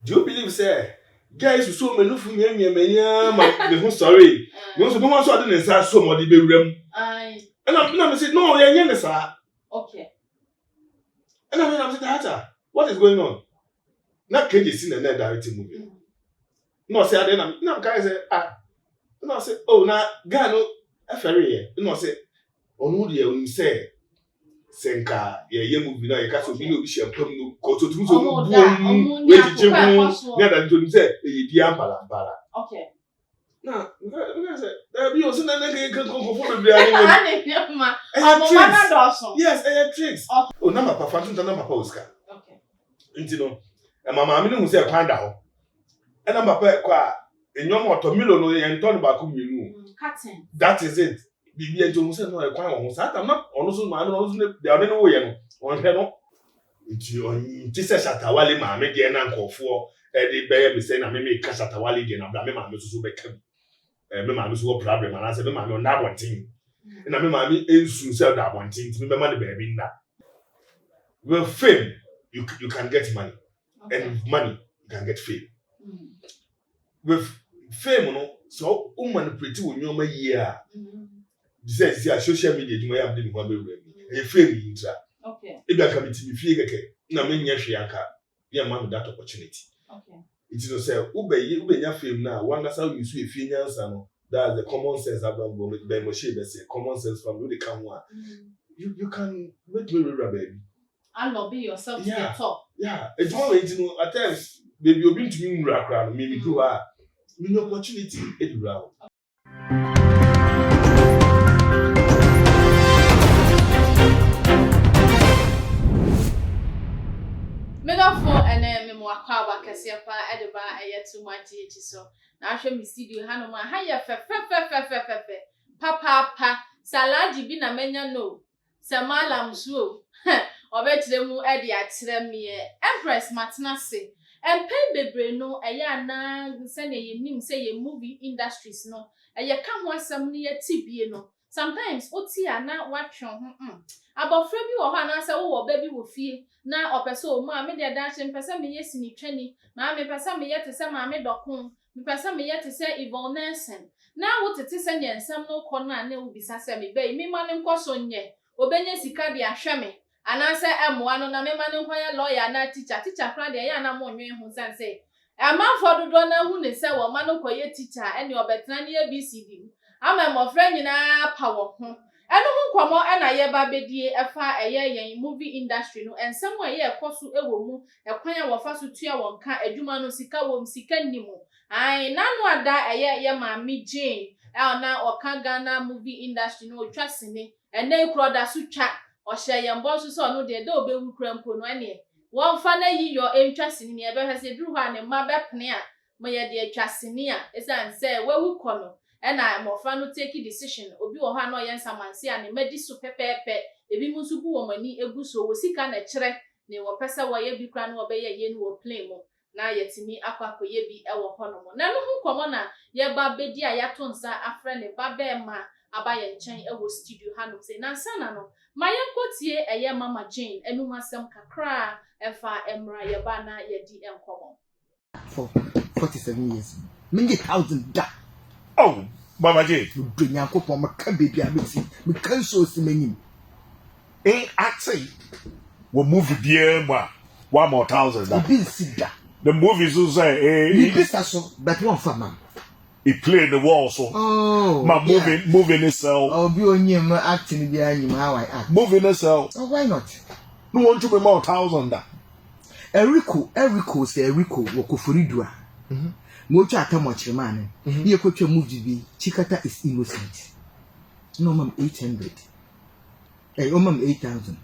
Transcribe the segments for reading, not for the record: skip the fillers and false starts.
Do you believe, say, guys, so many for me, my sorry. No, so no one saw the inside so much, and I'm saying, no, you're sir. Okay. And I'm saying, what is going on? Not can you see the directing movie? No, say, then I'm guys say, no, say, oh, now, Gano, a ferry, no, say, on who you say, Senka, ye movie, you can't be no bishop, no, go to boom, wait, Jim, near that say, a bala. Okay. Now, there be also an egg can come for the yes, I tricks. Oh, number performance, number postcard. Okay. Intino, and my mamma who say, find out. And I'm a pet qua, and your motor Milo and Tony Bakum, you know. Cutting. That is it. Bibi and Jones and I quite almost. I'm not also my own, they are no way on her. It's a Shatawali, my median uncle for Eddie Bear, me saying I may make Casatawali, and I'm the mamma to become. My mamma's problem, and I said, "Mamma, on that one thing." And I mean, mammy, soon sell that one thing to remember the baby now. With fame, you can get money, and with money, you can get fame. With fame, you know, so woman pretty when you're my year. Says, yeah, social media, you may have been one baby, a fame in that. Okay. If I come to me, figure, no, mean, yes, yeah, mamma, that opportunity. Okay. It is say, Ube your film now. One that's how you see a female son. That's the common sense about Ben Moshe. They say common sense from really come one. You can make me real baby. And lobby yourself to the top. Yeah, it's always you know at times baby you've been to me round maybe to her. Me no opportunity it round. Megafo ene me wakwa wakase pa edeba eye too much echi so na ahwe mi studio hanu ma ha ye fe papa saladi bi na menya no samalam so obetire mu ede akire me Empress Matnase empe bebre no eye ana se na ye nim se ye movie industries no eye ka ho asem ne ye tibie no sometimes oti ana watwon abofra bi wo ho ana se wo ba bi wo fie na opeso ma me de da che mpesa me yesi ni twani ma me pesa me yete se ma me dokon me pesa me yete se Yvonne Nelson na wo tete se nyensam no kɔ na na wo bisa se me bei me ma ne nkoso nye obenye sika de ahwe me ana se emoa no na me ma ne nkoya lawyer na teacher kra de ya na mo nwen hu san se amanfo dodo na hu ne se wo ma no koye teacher ene obetena ne ABCD ama mo fra nyina pa wo ho eno hu komo na ye ba bedie efa eye yen movie industry no ensem a ye ekoso ewo mu ekwan a wo fa so tua wonka adwuma no sika wo sika nimu ai nanu ada eye ye Mami Jane na oka Ghana movie industry no otwa sine ene ikro da so twa o hye ye mbo so no de obewu krampo no ene won fa na yi yo entwa sine ne ebe hwese duru ha ne ma bepne a mo ye de atwa sine a esan se wewu kono ena mofa no take decision obi wo ha no ye nsamanse a ne medi so pepepe ebi mu so bu wo mani egu so wo sika na kire ne wo pesa wo ye bi kra no wo be ye no wo play mo na yetimi akwako ye bi e wo hono mo na no hu komo na ye ba bedi a ya to nsa afre ne ba be ma aba ye nchen e wo studio ha no se na nsa na no ma ye nkotie eye Mama Jane enu masem kakra efa emra ye ba na ye di enkomo for 47 years mingi 1000 da. Oh, Mama J. Dunyanko for my baby, I me can so see actually, we movie dear 1 more 1,000. The movies will say, but one for man. He played the wall, so my moving itself. I'll be on you acting behind you how I act. Moving itself. Oh, why not? No want to be more 1,000. Erico say Erico, Wokufuridua. Mocha atamochire man ye kwetwa movie bi chikata is innocent no mam 800 mam 8,000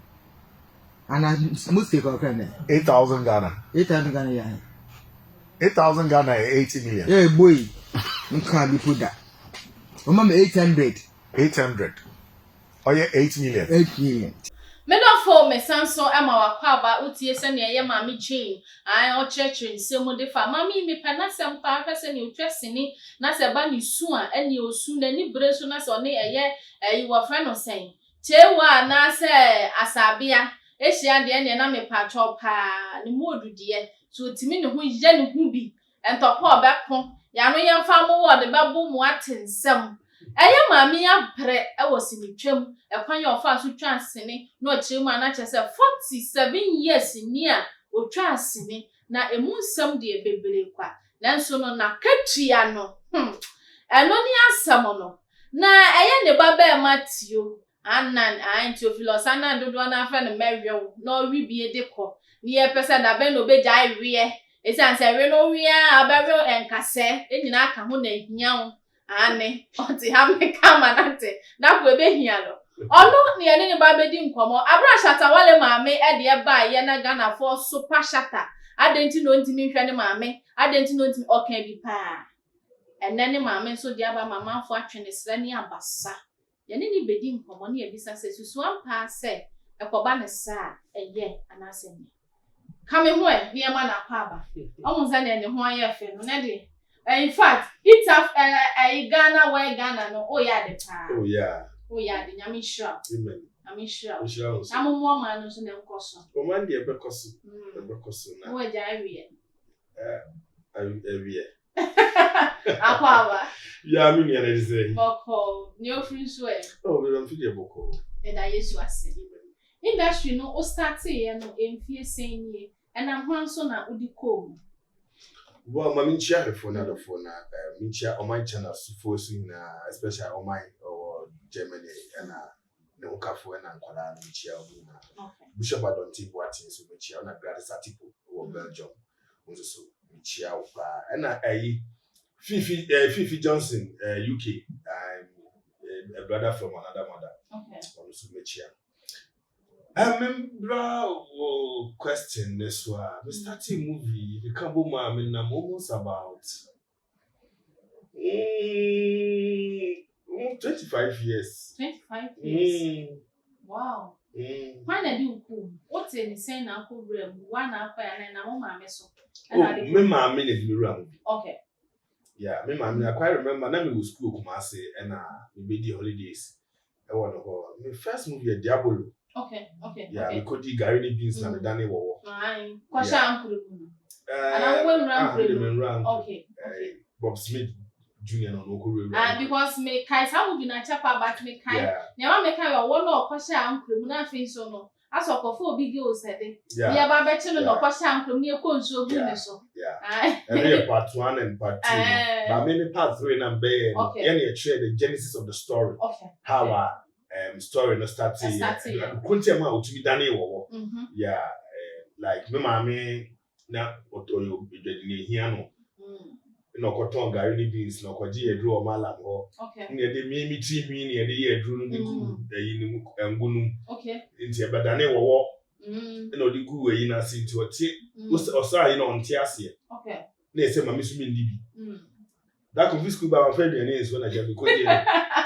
and I must take our kind 8,000 Ghana 8,000 Ghana yeah 8,000 Ghana 80 million yeah boy nka bi put that mam 800 oh yeah 8 million 8 million me don't for me sanso ema wakwa ba utie se ne ye Mami Jane ai o church nsemu de fa mami me panasem pa ka se ne utwesini na se ba ni su a eni osu na ni breso na se one eye wo fra no sen chewa na se asabia ehia de ne na me pa cho pa ni modu de so timi ne ho ye ne ho bi entopo obeko ya no ye mfa mo wo de bebo mo atensem eye maami abre e wo sinitwam ekwan ye ofa so twa asene na o kire mu anache se 47 years ni a o twa asene na emu nsem de bebre kwa nanso no na katua no eno ni asem no na eye ne baba ma Theo anan anti ofilos anan dodo na afa ne mewew na owi bie de ko ni ye pese na be no be jai wie esan se we no wie abawe enkase enyina aka ho na hiawo ane oti ha me kama nate na ko ebe hia lo ono ne ye ne baba di nkomo abra shata wale maame e de ba ye na Ghana for super shata adenti no ntimi hwe ne maame adenti no ntimi okan bi pa enene maame so dia ba mama afo atwene sra ni abasa ye ne ni bedi nkomo ne ebisa se susu ampa se ekoba ne sa eye anase ni kame ho e ne ma na pa ba omo za ne ho aye fe no na de in fact it's a Ghana where Ghana no oh yeah the pa oh yeah the nyame sure amen nyame sure sure amomo ma no so ne nkoso o man de bekoso na wo ja awie awie akwa yeah me ne dey say boko ni ofri so e oh we don't feel boko e da Yesu ase industry no o start ye no emfie senye ena ho so na udiko well mami chia before na minchia on my channel for na especially on my or Germany and ne ukafo na nkwala minchia na Bishop Adonti Boatin so minchia na gratis article or Belgium so minchia opa na Fifi Johnson UK a brother from another mother so minchia remember question this one. We starting movie. The Kambo Mom in almost about 25 years. 25 years. Wow. Why na do cool? What's in saying uncle room? One up and I'm mama so. Oh, me mama in the room. Okay. Yeah, me mama. I quite remember. Now me was school Kumasi and we the holidays. I want to go. My first movie a Diabolo. Okay. Yeah, we could do Gary beans na me dane wo. Aye. Kwasha uncle. And I'm run. Okay. Bob Smith Junior no Okuru. Because me kai some be na chapa but me kai. Na me kai wo no kwasha uncle mu na fin so no. Aso kofo big girls said. Yeah, ba be chino no kwasha uncle me ko nso ogu ni so. Yeah. And part 1 and part 2. But maybe part 3 na be any share the genesis of the story. Okay. How story no starting. Kuntiama otumi dane wo. Yeah, like me mama na otoyo bedwedine hia no. No koton gari ni beans no kwaji edru o malam ho. Okay. Ne de mi ti mi ne de edru no diku eyi ni ngunu. Okay. Nti e bedane wo. No diku eyi na si nti oti osa yi no nti ase. Okay. Na ese mama su mi ndibi. That confuse school ba my friend and is when I get because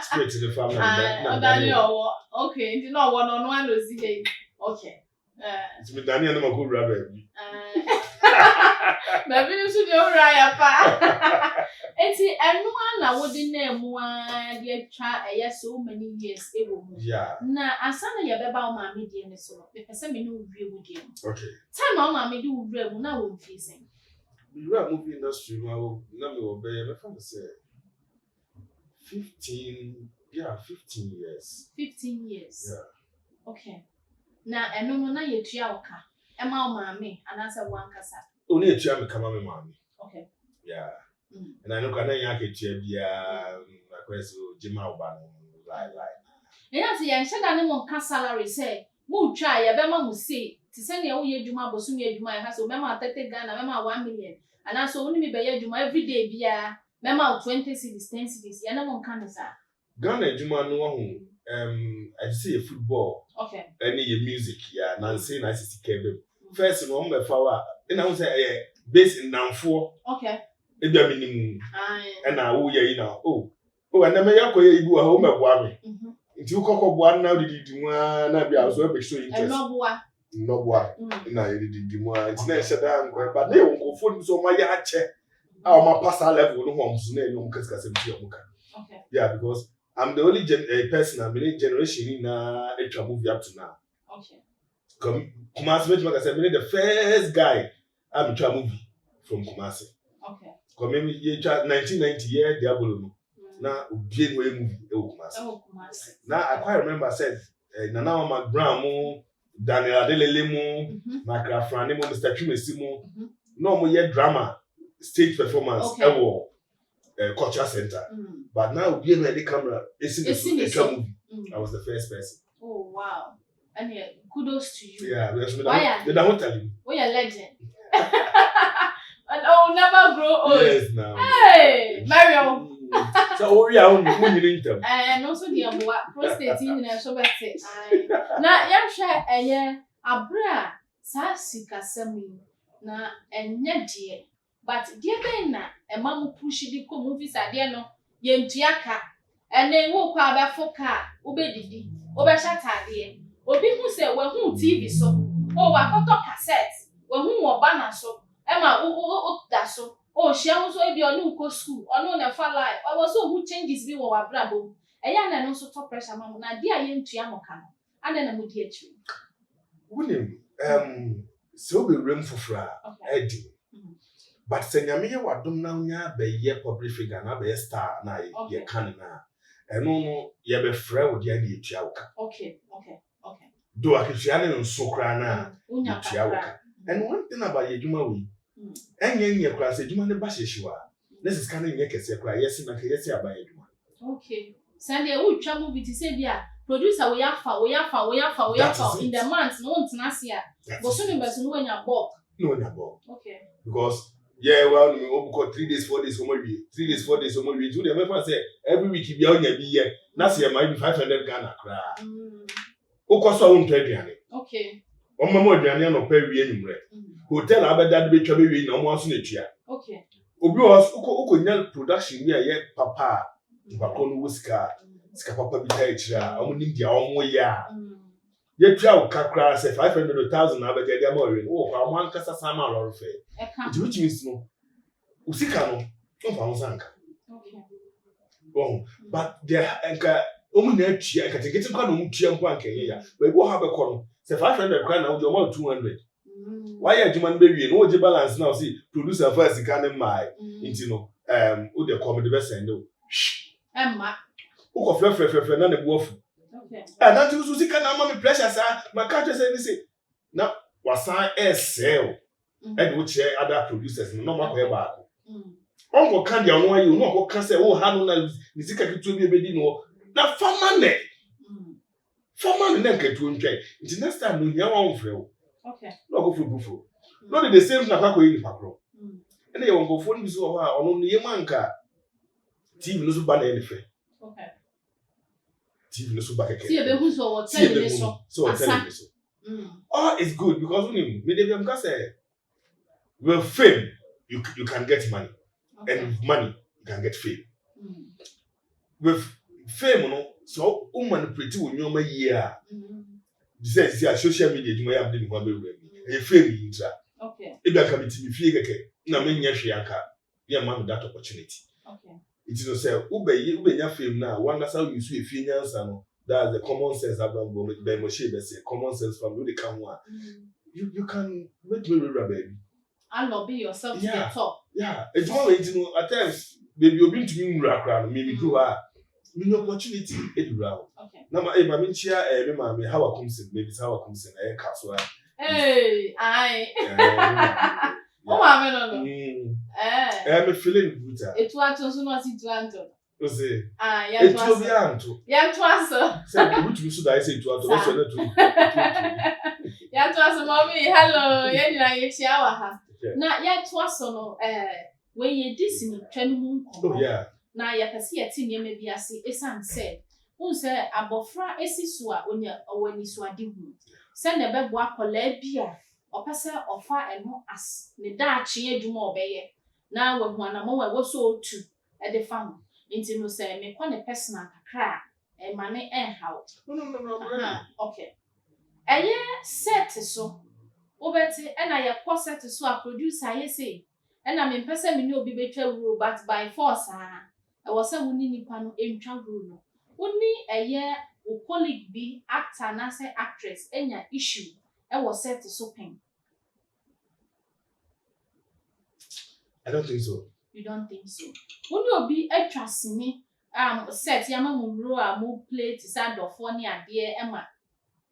straight to the family that okay you know one on one was the okay it's me Daniel no go rubber baby no so dey ora pa enti enu na wo di na emu a dey twa so many years ewo mu na asana ye beba o ma me die ne so no pe pese me no wie mu die okay time o ma me di wura mu na wo mfisen you are movie industry now na me wo be me fa say 15 years 15 years yeah okay na eno no na ye tua oka e ma o ma me anasa wankasa o na tua me kama me ma me okay yeah and I know kana ya ke tua bia akweso jima oba no like ya se ya nheda ne mo ka salary say mo twa ya be ma mo say ti se ne wo ye dwuma bosu me dwuma ya so me ma 30 Ghana me ma 1 million anasa woni me be ye dwuma every day bia me ma 20 cities 10 cities ya na mo kan sa Ghana dwuma no ho I see a football okay any your music yeah nancy na sisi kebe first no mo fa wa na wo say base in nanfo okay e bia minimum na wo ye yi na na me yakoye ibu ha o meboa me nti ukoko boa na didi mu na bia so be show interest no na didi mu nti na sheda nko ba na won ko phone so ma ya che a o ma pass level no ho so na enum kaskasa bi o muka okay yeah because I'm the only person I'm in generation in a movie up to now. Okay. Kumawood, like I said, the first guy I'm trying movie from Kumasi. Okay. Because maybe 1990 year Diabolo. Now, Jane way movie Kumasi. Oh, Kumasi. Now I quite remember I said Nana McBrown mo, Daniel Adelele mo, Macrafrani mo, Mr. Chimesi mo. No more yet drama, stage performance, culture center. But now being the camera, it's in the movie. I was the first person. Oh wow! And yeah, kudos to you. Yeah, why they don't tell you. We are legend. And oh, never grow old. Yes, now. Hey, Mario. So we are on the and also the prostate in the show. Now, young share a year, a bra, sassy semi. Na enye die but die ben na emamu push di ko movies ade no ye ntuaka ene wo kwa abefo ka obedidi obehata obi hu se we hu TV so o wa koto cassette we hu wo bana so ema o da so o hia hu so ebi onu ko school onu na fa life o so hu changes bi wo wa brabo eya na no so top pressure mamu na die ye ntua mo ka no ade na mu die atwi wunim so be room for Eddie. But Senyame wadom na nya be ye public figure na be star na ye kan na. Eno no ye be frɛ wo dia na etua wo ka. Okay. Do akehia ne nso kra na etua wo ka. And one thing about ye dwuma we. Enye kra se dwuma ne ba hyehyewa. Na sika ne nye kese kra yesi na kese aba ye dwuma. Okay. Sunday wo twa movie ti se bia producer we yafa in the month no ntena se a but so numbers no anya bulk. No anya bulk. Okay. Because well we go 3 days 4 days omo we 3 days 4 days omo we do the member say every week bia onya bi ye na se might be 500 Ghana kra. Ukoso won to aduane. Okay. Omo mo aduane no pa wie nyumre. Hotel abeda de betwa be wie na omo aso na tua. Okay. Obi was ukonya production we ye papa bakonu wusika sika papa bi tai kira omo nim dia omo ya. Ye tua wo kakra say 500,000 na abeda dia ma we no wo kwa omo ankasa sama loro fe. Which means no usika no fa unsanka. Okay. Bon, but there enka omu na atua enka tiketi kwa no mu tua nko anka ye ya. But wo ha be kɔ no say 500 kwa na wo do mo 200. Why ya juma no be wie no wo je balance now see producer for sika ne mai nti no wo de comedy be send o. Emma. Wo ko frɛ na ne bo afu. Okay. Na ti so sika na ma me pressure sa ma ka twa say ni say na wasan sell. And which other producers no ma ko e ba ko. Onko kan dia no ayi no ko kan say wo ha no na ni sika kitu bi ebedi no na fama ne nka tu ntwa nti next time no nya won frɛ wo. Okay. No go food no the same na kwa ko yi pakro. Ene ye wonko fo ni bi so ho a ono ne manka TV no so ba na e fe. Okay. TV no so ba keke. See e be hu so what tell me so. So tell me so. Oh, it's good because me dey am ka say with fame, you can get money. Okay. And with money, you can get fame. With fame, so manipulate when you're my year. This is social media, you may have been one way. A fame intra. Okay. If you come to me, figure, na me nyashianka, ya man that opportunity. Okay. It is no say, ube nya fame now. One that's how you see a finance and that's the common sense about by Moshe, common sense from the come one. You can make me baby. And lobby yourself to the top. Yeah, it's always at times, baby, you've been to me, maybe do me opportunity, Okay. Now, my mean, share how I come in, maybe how I come in, castle. Hey, oh, I don't know. I'm feeling good. It was also not it to Anton. It will be Anto. Yeah, it was so. Which we should I say to Anto? Yeah, it was mommy. Hello, yeah, shower. Na ya twaso no when ye disini twanu oh yeah na ya pese ye ti niam bi ase esan se unse abofra esiso a onya owani so ade hu se na bebo akola bia opese ofa eno as ne da ache adwuma obeye na wahu anamo wa wo so otu e de fam nti no se me kwa ne personal kakra e mane how no okay eye set so Obeti ena ye set so a producer ye say ena me pese me ni obi betwa wuro but by force e wo se woni nipa no entwa wuro no woni eye o colleague bi actor na say actress enya issue e wo set so pen I don't think so. You don't think so? When you be a trust me, set yama mumro a mo plate side of funny idea, Emma.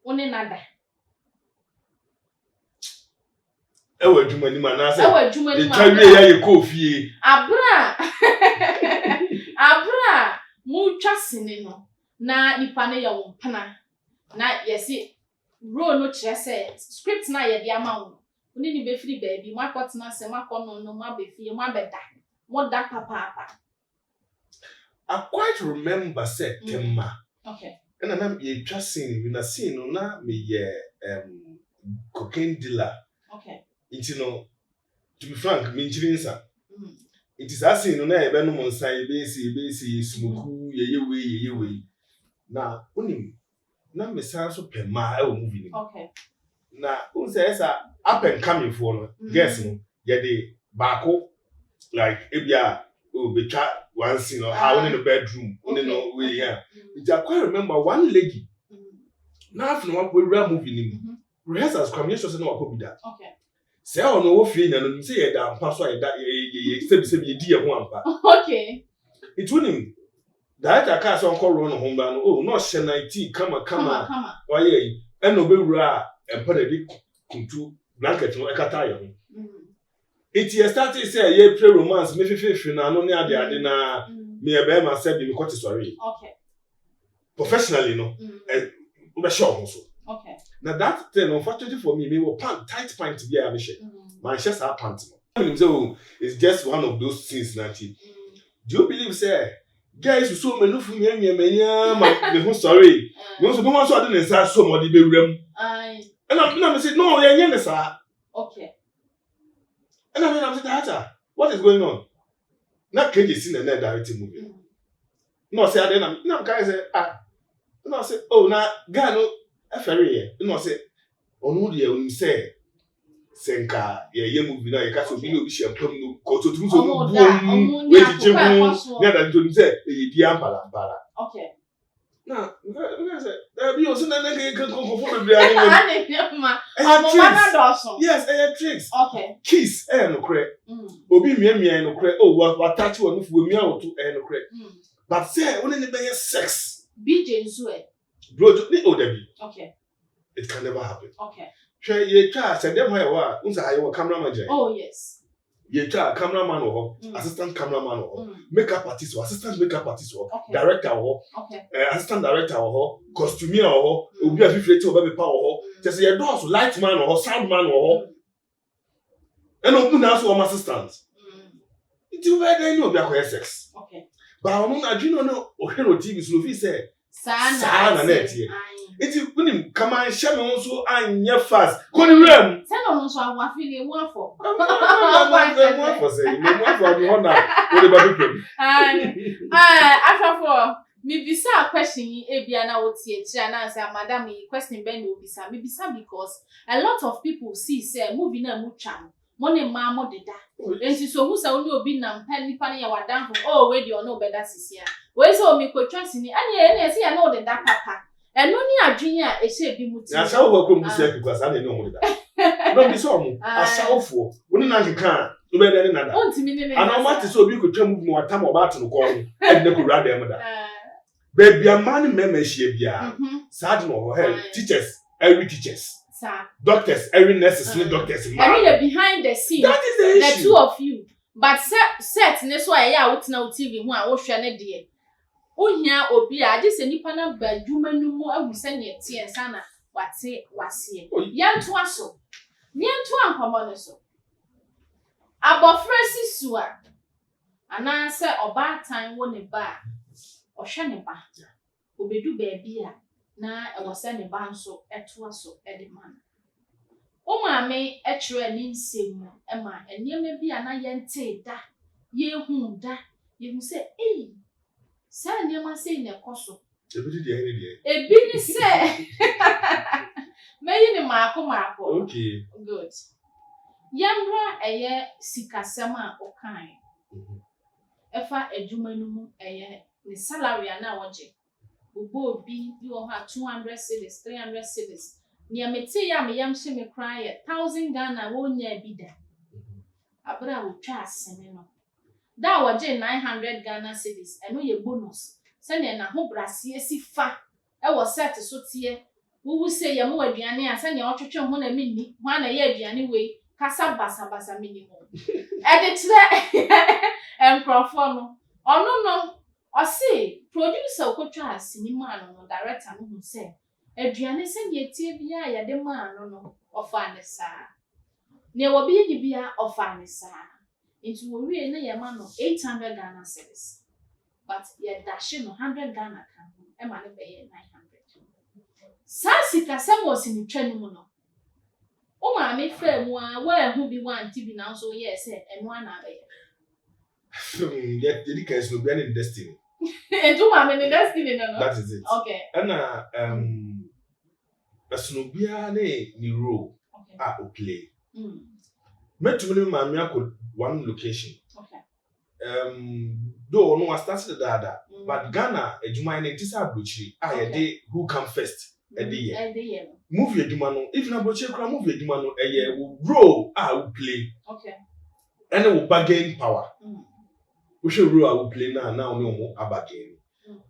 One another. Ewe jumani manase. Ewe jumani manase. The time ya ye kofi. Abra, mu trust no. Na nipa ne ya wompana. Na yesi ro no kire say script na ye de ama wo. Oni ni be free baby, ma kwatena se ma kono no ma be fie, ma beda. Mo da papa. I quite remember said Temma. Okay. And I'm ye just seen na scene na me ye cocaine dealer. Okay. It to be frank, me nchirinsa. It is as seen na e be no monsan e be si smoku ye we. Na onim na me san so pema e wo movie ni. Okay. Na un say esa up and coming for no. Guess no. Ye de baako like ebia betwa one scene or how in the bedroom, only no way here. I quite remember one lady. Now from one we movie rehearsals come yes no what be that. Okay. Say on no feel no say that pass why that say be di e ho ampa. Okay. It wouldn't that I can't so call run home ban oh no she 19 come why ye and no be wura e put a big kuntu blanket no e kata ye. It started say ye play romance me fifi na no ne ade na me e be ma say be quite sorry. Okay. Professionally no we be sure so. Okay. Now that thing unfortunately for me were tight pant be a me share. My chest are pant no. So it's just one of those things that do you believe say guys so me no fu me ma me sorry. Me so be one so ade ne say so mo de be wuram. And I say no ye ne say. Okay. And I'm saying, what is going on? Not can you see the net directing movie? No, say I didn't. No, guys say, no, say, oh, now, guy, no, a ferry. No, say, oh, no, dear, say, Senka, ye movie now, you can't so be share come no, go to do so, boom, wait, the gym, never to say, the Ampala. Okay. Now, you also can go for the yes, I have tricks. Okay. Kiss, no crack. Obi me no crack. Oh, what touch one for me out to no crack. But say, only the bear sex. BJ Zue. Bro, Debbie. Okay. It can never happen. Okay. Try ye try, send them where what? Unsa your cameraman. Oh, yes. Ye try cameraman or assistant cameraman or makeup artist or assistant makeup artist or okay. Director or assistant director or costumier or obi a fifty or baby power or just your doors light man or sound man or and open house or assistant. It you better know be a sex. Okay. But I do know o hero TV so fi say sana net here. It you when come and share me also anya fast. Koni rem. Say no so awa fi ni one for. One for say. One for me honor. What about you? After for me bisa question e bia na wo tie kira na say madam question ben no bisa. Me bisa because a lot of people see say movie na mu twa. Money ma mo deda. Enti so hu say oni obi na mpa nipa na ya wadan oh we dey no beda sisia. We say o mi ko twa sini. Ani say ya no deda papa. Eno ni adwin a e se bi muti. Na sawo ko musia because I no mo deda. No be so mo. Asawfo. Woni na nkeka no be dey nada. Ontimi ne. Ana ma ti so obi ko twa mu no watam oba no ko. E de ko ra dem da. Baby a man meme hie bia. Sad no teachers, every teachers. Sir. Doctors, every nurses, doctors. I mean the behind the scene. That is the issue. The two of you. But set ne so ya out na TV ho a wo hwe ne de. Ohia obi a je se nipa na ba dwuma nu mu agusa ne tie nsa na wate wase. Yanto aso. Yanto ankomo ne so. Abofra sisu a ana se oba tan wo ne ba. Ohwe ne ba. Obedu ba bia na e wose ne ba nso eto aso e de man. O maame e kire ni nsem e ma eniem bia na yente da. Ye hu da. Ye hu se sa eniem ase ne koso. Ebi di ene di. Ebi ni se. Meyi ni maako. Okay. Good. Yamra eye sikasema okan. Efa adwuma nu mu eye ni salary na woje. Ubo bi wo ha 200 cedis, 300 cedis. Ni amete ya me yam hye me cry 1000 Ghana wo nya bi da. abra wo twa asene no da wo je 900 Ghana cedis eno ye bonus se ne na ho brase esi fa e wo set so tie wo se ye mo aduane a se ne otwetwe ho na minni ho na ye aduane we kasa basa minimum e de tire enkrofo no ono no o se producer okotwa asene ma no director no hu se aduane se ne tie bia ya de ma no ofa ne sa ne wo bi ni bia ofa ne sa into wo wie na ye ma no 800 Ghana cedis but ye dash no 100 Ghana kan e ma ne be ye 900 sa sika se mo si ni twa ni mu no o ma me fa mu a wa ehu bi wan ti bi na so ye se enu ana be ye yet the case no be any destiny. Edu ma me ni destiny no. That is it. Okay. And Asnobia ni role Okay. o play. Met to me mammy one location. Okay. Though no I started that, but Ghana a Juma in Tisa Buchi, I a day who come first a day. Move your Jumano, if not Buchi cry, move your Jumano a year will grow, I will play. Okay. And it will bargain power. We should rule I will play now no more a bargain.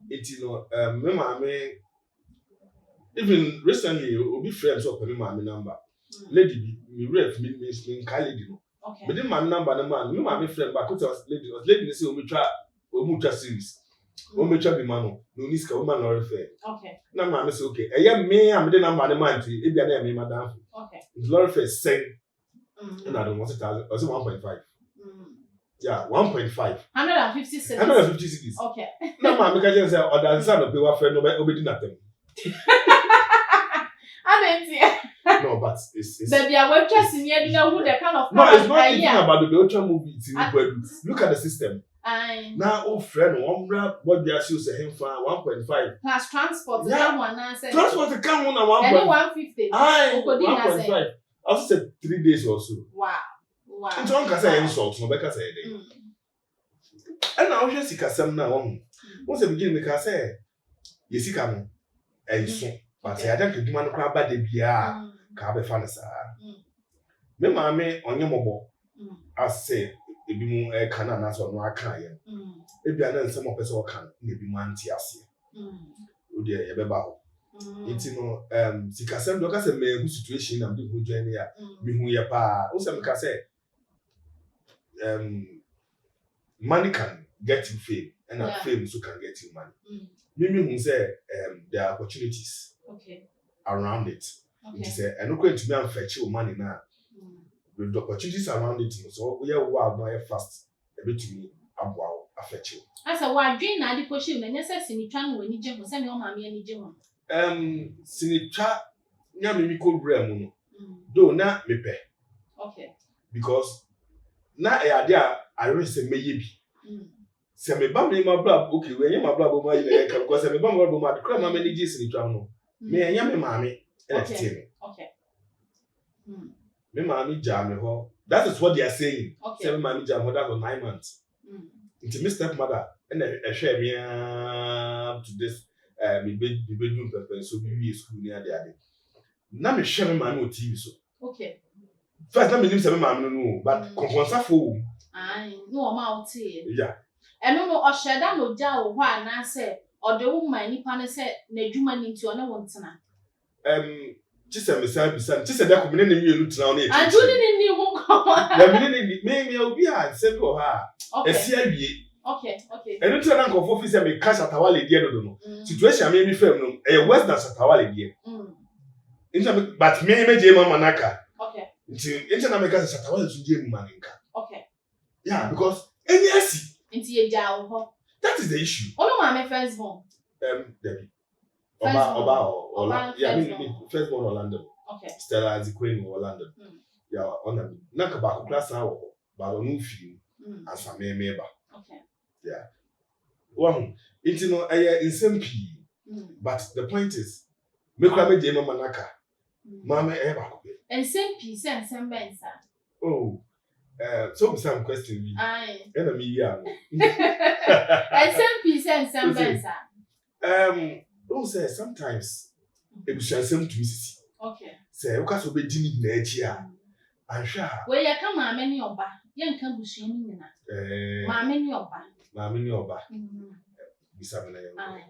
It's me mammy. Even recently, we'll be friends of me mammy number. Lady, me ref me Khalid. Okay. But then my number, the man, me my friend, but was lady, say, we try, series. We try be mano, no niska, woman or affair. Okay. Now, mamma say, okay, a young me, I'm the number, the man, if you are me, madam. Okay. Lord fair say, and I don't want it, I was 1.5. Yeah, 1.5. 150 cities. 150 cities. Okay. No, mamma, because I or the son of the friend, nobody nothing. I mean, no, but it's baby, I will just in here, you know who the kind of no, it's not even about the ultra movie. Look at the system. Now, oh friend, one rap, what they are say him for 1.5 plus transport. Yeah. One answer. Transport to come on at 150. Aye, 1.5. I also said 3 days or so. Wow. And so can say insults, no better say. And now just see Cassam now. Once the beginning, because say, yes, he come and so, but I don't do man crab by the beer. Kabe fanasa. Me mame onye mobo. I say e bi mu e kana na so no aka ye. E bia na nsem opese o kan na bi mu anti ase. O de ye beba ho. Enti no sikasem do ka se me hu situation na me hu dwan ya. Me hu ye pa. O se me ka say money can get you fame and fame so can get you money. Me hu say there are opportunities around it. It is a no going to be unfetch your money now. With the opportunities around it, so we are wild, no fast a bit to me. Wow, affect you. As a wide dream, I did push him and yes, in the channel when you jump, send your mammy any gym. Sinitra Yamiko Bremuno. Though not me pay. Okay. Because now a idea I always say maybe. Say me bam my blood, okay, when you my blood over here, because I me bam my the crime many days in the channel. Me and Yammy mammy. Okay. Me mommy jam ho. That is what they are saying. Okay. Say me mommy jam ho that for 9 months. It's my stepmother and I share me to this me bedroom pepper so we school near there. Now me share me mommy TV so. Okay. First na me nim say me mommy no but konkonsa fo. Aye, no ma oti. Yeah. Eno no o share da no ja wo ho ana say o de wo man nipa ne say na adwuma ni nti o ne wo ntena. Just me say just that come na mienu tena na e. Anju ni ho ko. Ya me obi a se ko ha. Okay. Esi awie. Okay. Enu tena na nkofo fi say me cash atawale die do no. Situation me fam no e west na atawale die. But me je mama naka. Okay. Nti na me cash atawale so die mu maninka. Okay. Yeah, because any asi. Nti ye ja wo ho. That is the issue. Ono ma me first born. Debbie. Oba, yeah, first born Orlando. Okay. Stella as the queen of Orlando. Yeah, on naka ba class na wo, ba no fi as a member. Okay. Yeah. One, it's no insane p. But the point is, me kwa me je mama naka. Mama ba ko. Insane p sense bensa. Oh. So some question me. Aye. And me ya. Insane p sense bensa. Don't say sometimes it was some to see. Okay. Say, okay, so be dinning na echi a. Ansha. Where you come, many oba. Young can be swimming. Mammy oba. Mammy oba. Bisamina.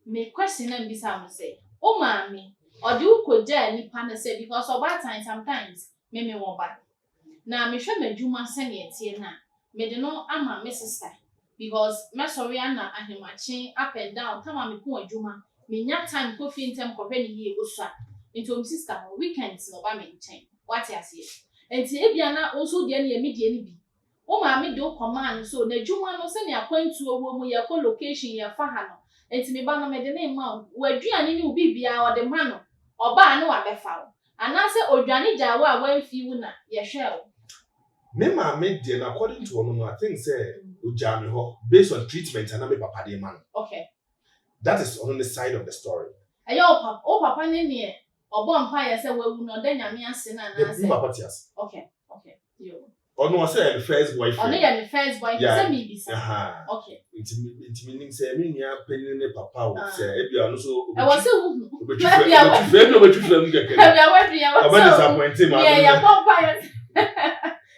May question and Bisam say, oh, mammy, or do could dare any partner say because of bad time sometimes, Mimi woba. Now, me sure me Juma send it here now. Me do know I'm a sister because Messoriana and him matching up and down. Come on, me poor Juma. Me not time coffee in time for any year was swap into sister weekends no by me chain. What I see. And Tibiana also the any immediate be. Oh, mammy don't command so the Juma no send your point to a woman your location your fahano. And to me banner made the name mount where Gianni will be our the man or bar no I found. And I say, oh, Johnny Jawa when few na your shell. Me made then according to one I think say Ujami ho based on treatment and I'm a papa de man. Okay. That is on the side of the story. Ayo papa, oh papa near or bonfire say we will not then yamia sin and say. Okay, okay. You. Or no, I say the first boyfriend. Only the first boyfriend. Say me bisa. Okay. It's meaning say me near penny papa would say if you are also. I was so. But you Yeah, bonfire.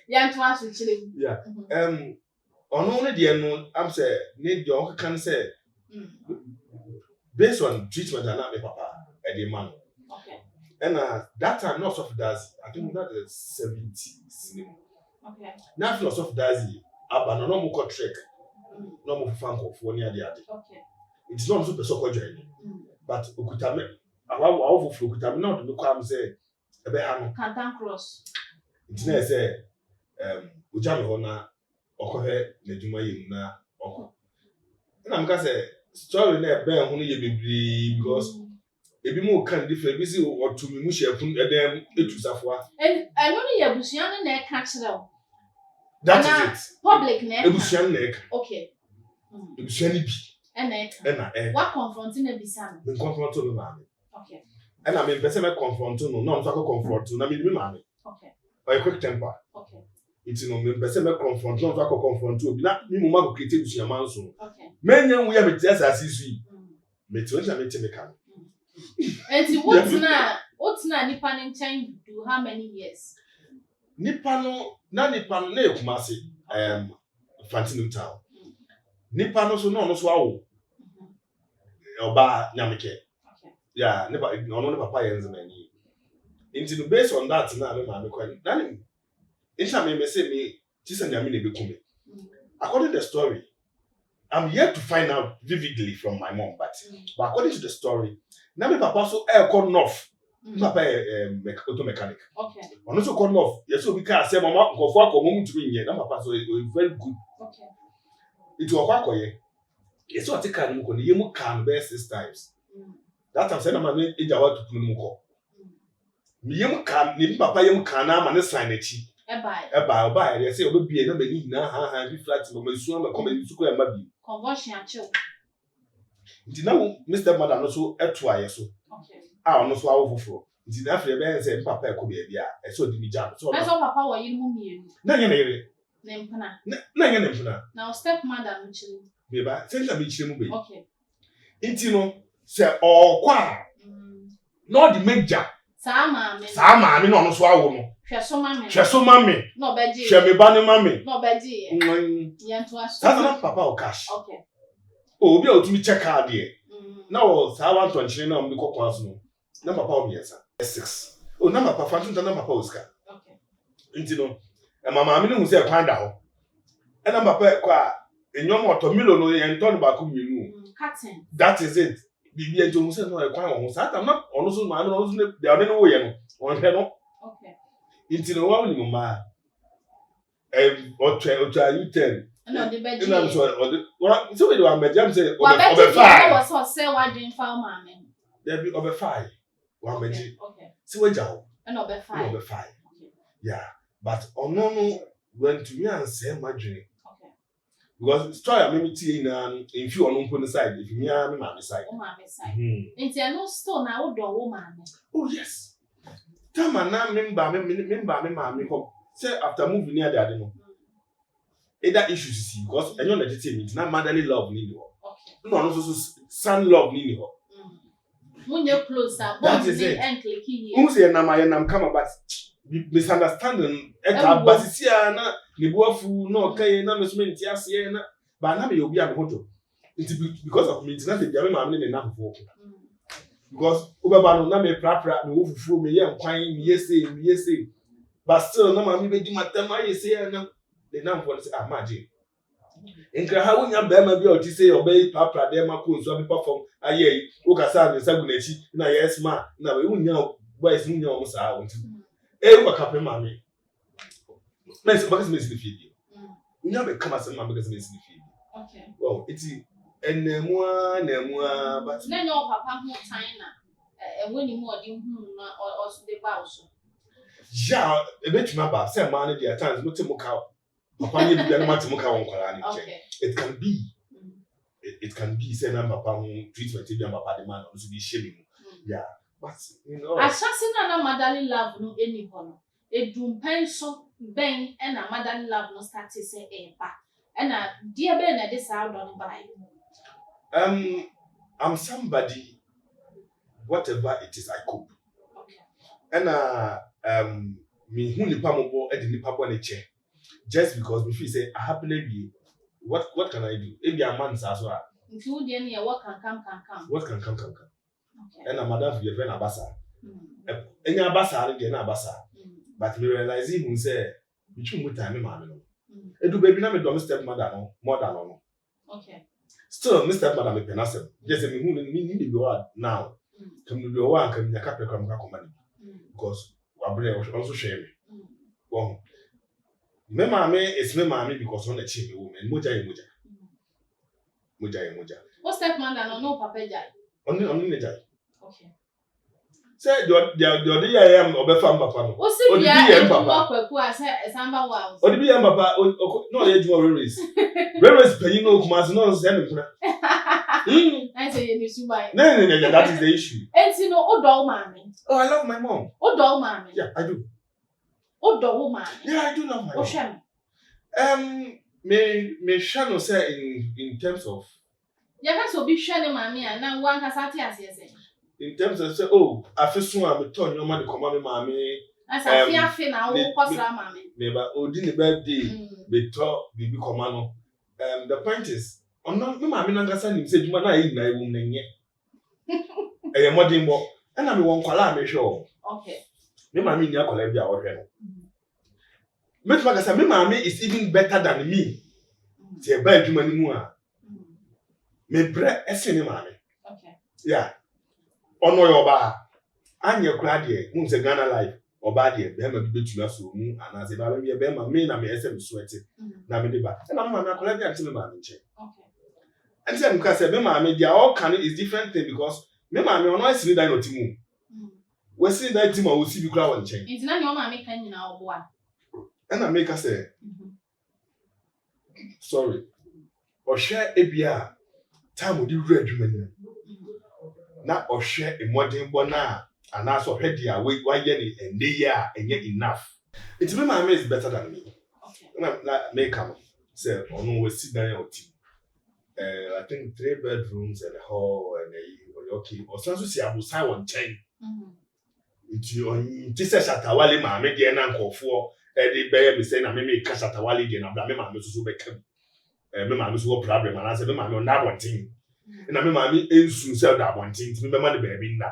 Yeah, to ask you. Yeah. Only the I'm say need your can say based on treatment and not papa at the man. Okay. And that time not of does I think that is 70 cinema. Okay. Now philosophy does abba no more trek. No more fan of 1 year the other. Okay. It's not super so journey. But ukutame our ukutame now to look am say ebe hanu. Canton Cross. It's na say ujame ho na okohe na dwuma yim na oko. Na mka say story na ebe ho no ye bebre because ebi mo kan different bi si otumi mu shefun edem etusafoa. And only your busian na catch them. That is it. Public na. Ebusian na. Okay. Ebusian bi. And what confronting a bisan? Me confront no mama. Okay. And I mean person me confront no so confront na me mama. Okay. By quick temper. Okay. It's no me person me confront no so confront obi na me mama go create ebusian man so. Okay. Menya we ya me tia asisi yi. Me ti won me ti me kan. And what's na nipa ne nchen do how many years? Nipa no na ekumase Fantino town. Nipa no so no so awo. Oba nyameke. Okay. Yeah, nipa ono ne papa yenze mani. Into based on that na me ma me kwan. Na ni insha me say me tisa nyame na be kume. According to the story, I'm yet to find out vividly from my mom, but according to the story, na me papa so call north. Papa auto mechanic. Okay. Ono so call north. Yes, so we can say mama go for akomo mutumi nye. Na papa so very good. Okay. It was akoye. Yes, so take kan mu ko ni yemu kan be 6 times. That time say na ma me eja wa tukunu mu ko. Mi yemu kan ni papa yemu kan na ma ne sign echi. Eba they say obi na be ni na ha bi flat no ma su ma ko ma su ko ya ma bi. Conversion achieve. Nti na Mr. Mother no so eto aye so. Okay. Ono so awo foforo. Nti na afre be say papa e ko be bia e so di mi jam. So papa wo yin mu mienu. Na nye na yire. Na mpana. Na nye na mpana. Now stepmother no chiri. Be ba, say na me chiri mu be. Okay. Nti no say okwa. No di major. Sa maame no no so awo no. Hweso mame. No beji. Hwe me ba ne mame. No beji. Yanto aso. That's not papa o cash. Okay. Obi a otumi check card here. Na o sa wan to nchire na mbi kokon aso no. Na papa o miesa. 6. O na papa fantu na papa o ska. Okay. Nti no e mama me no hu se kwan da ho. E na papa e kwa enyom otomilo no ye nto no ba ko mienu. Cutting. That is it. Bibi ento mu se no e kwan ho sa ta na ono so ma no so ne de one no wo ye no. On hwe no. Okay. Nti no wa ni ma otra you 10. No the beji. No so we do am jam say over 5. Was so say what drink for mama. There be over 5. Wa beji. Okay. So we jaw. No over 5. Over 5. Yeah. But ono no went to me and say my drink. Okay. Because story I me tie na if you on the side, if me and my side. O mama side. Nti no store na wo do wo mama. Oh yes. Tama na member me come say after moving near that no. Either issues you see because any on entertainment na motherly love ni ho. Okay. No so son love ni ho. When you closer, but the and clicky. Who say na my nam come but misunderstanding eta basisia na nebuafu na okay na mesome nti ase na ba na me obi a me hoto because of me na dey ma me na fofo because ubaba no na me prapra me wo fufuo me ye nkwan me yese but still na ma me be di matam ayese na the na for say maji nkra ha wonya ba ma bi o ti say obey prapra dem ma ko so be perform aye wo kasa ne sagu na chi na yes ma na we wonya boys wonya o sa o wo ka pe ma me mas because me si fi wonya be kama se ma because me si fi okay well it's Nemua, but no, no, papa, no China. And when you more do or the bows. Yeah, a bit my bab, say man, there are times not to mock out. Papa, you don't want to mock out on it can be. It can be, say, number pound treatment, if you're the man, also be shaming. Yeah, but you know, assassin and a motherly love no any honor. A doom pencil, bang, and a motherly love no start to say a back. And a dear Ben at this out on by. I'm somebody, whatever it is, I cope. And me who nipa mo e di nipa bo na che just because me feel say I happily be what can I do? If a man says so. If you dey near what can come. What can come. Okay. And madam for your friend abasa. Enya abasa dey na abasa. But me realize him say me too much time me ma me no. Edu baby na me do step mother no more than no. Okay. Still me step mother me penasem. Just me who ni be now. Come be o an kam nyaka pekram ka komani. Because wabre also share me. Well, me mama is me mama because on the chief woman moja. What step mother no papa jai? Only the jai. Okay. Say the I am obefa papa no. O si bia e papa kwaku a say samba wa. O di bia papa no ye juma race. Race pay no kuma so no say no kuna. I say you need to buy. No, that is the issue. Enti no o do mommy. Oh, I love my mom. O do mommy. Yeah, I do. O do mommy. Yeah, I do love my mom. O shem. Me shano say in terms of. Ya ka so bi hwe ne mommy a na wan kasa te ase ese. In terms of say, oh, I feel so I'm turn your money come me mommy. As I fear na wo kwasra mommy. Me ba odi ne birthday, be talk bibi komano. The point is ono me maame na ngasa nim se djuma na yi na ewu nenye eye modern bo na me won kwala me hwe okay me maame ni akwala bi a wo hwe no me tuma ngasa me maame is even better than me se ba djuma ni mu a me bre ese ni maame okay yeah ono yo ba anye kura de mu se Ghana life oba de be ma bi betuna so mu ana se ba me be ma me na me ese me sweat na me de ba na maame akwala bi ante me maame nche okay. And then because me mama they are all can is different thing because me mama ono asiri dan no timu. We see that timu we see bi kura won chen. Nti na your mama kan nyina obo a. And I make her say sorry. O share ebia time odi wura adwuma ni. Na o share emodin bo na ana so hwe dia we ye ni ende ya enye enough. It me mama is better than me. Okay. Na make am say ono we see dan o timu. I think 3 bedrooms and a hall and a okay. Or so see abusa won chen. Nti on ti se shatawale ma me de na nkofo e de be me say na me ka shatawale de na bra me ma me so be kam. Me ma me so problem and I say me ma me on that one thing. Na me ma me ensu say that one thing. Me ma the baby na.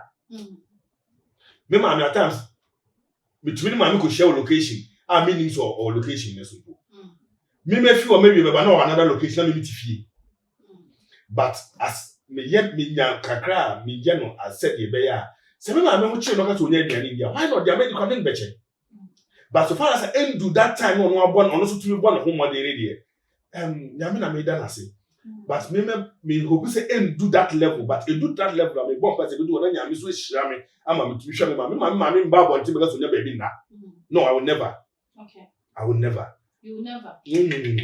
Me ma me at times between ma me could share location. I mean so or location na so. Me feel or maybe be na another location na me tifie. But as me yet me nya kakra me je no as said ye be ya se me ma me ho chi no ka to nya aduane dia why not dia medical thing beche but so far as I end do that time no abon ono so tumi bon ho modern dey nya me na me da na se but me hope say end do that level but e do that level me bon pass e do na nya me so hira me ama me tumi hwa me ma me ba bon ti me ka so nya baby na no I will never okay I will never you will never no.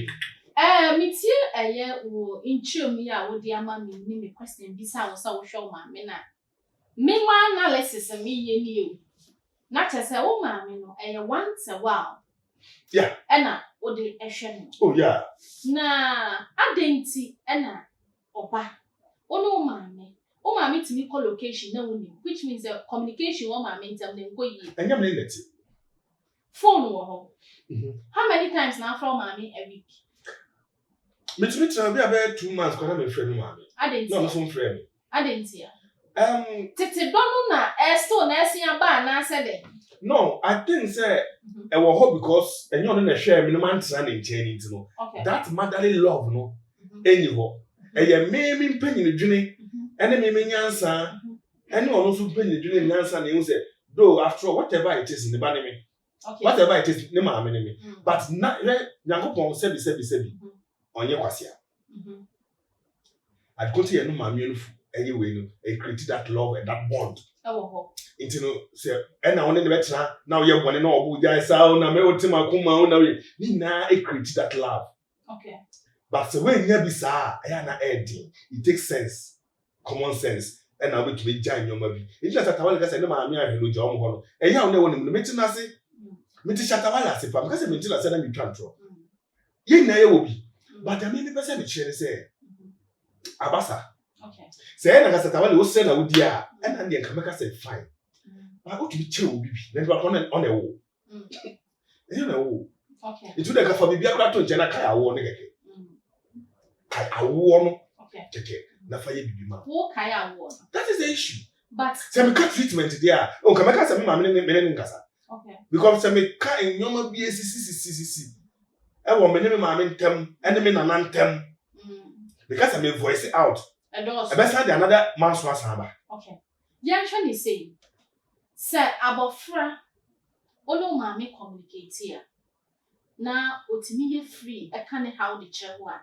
Eye wo inchum ya wo di ama me ni me question bisa wo sa wo hwe ma me na me wa analysis me ye ni o na chese wo ma me no eye once a while yeah ena wo di ehwe no oh yeah na adenti ena oba ono ma me timi call location na wo ni which means communication wo ma me ntem na nko yi enya me let phone wo ho. How many times now from mommy a week? Me to be about 2 months because I'm a friend of mommy. I didn't No, see. I'm friend. I didn't see. Um, Don't na still na see ba na said it. no, I think say I was hope because and you're not share minimum training in chain no. Okay. That motherly love no. Any ho. And you may mean penny the journey. And then me nyansa. And you also penny the journey nyansa and you say, though after all, whatever it is in the banner me. Okay. Whatever it is, nema me. But not Yankopon sebi on your kwasia. I'd go to your no mammy anyway, and create that love and that bond. Oh. Into no say, and I want to better now you're one and all who guys out now, Meotima Kuma, now it creates that love. Okay. But the way near bisa, I am not adding. It takes sense, common sense, and I'll be to be giant your movie. It's just that I want to say, no, I'm here, no, John Honor. And you know, when you mention us, Mr. Shatawala, because I mentioned I said, I'm in control. You know, will be, but I mean, the person which say, Abasa. Okay. Say, I said, I will send a dear, and then Kamaka said, fine. I go to be chill, baby. Then we're on a wall. You know, okay. It's like a for the Biacra to Janaka, I won again. I won. Okay. Na fire bibi ma. Who kaya won? That is the issue. But Some treatment there. Oh, Kamaka say me ngasa. okay. Because some ka enyoma bi sisi. E wo me ne ma ntem, ene me na ntem. Because I may voice it out. And also I best another man's wasaba. okay. Yansha is saying, sir, abofra ono mama communicate here. Na otimi ye free, I can't how the chair one.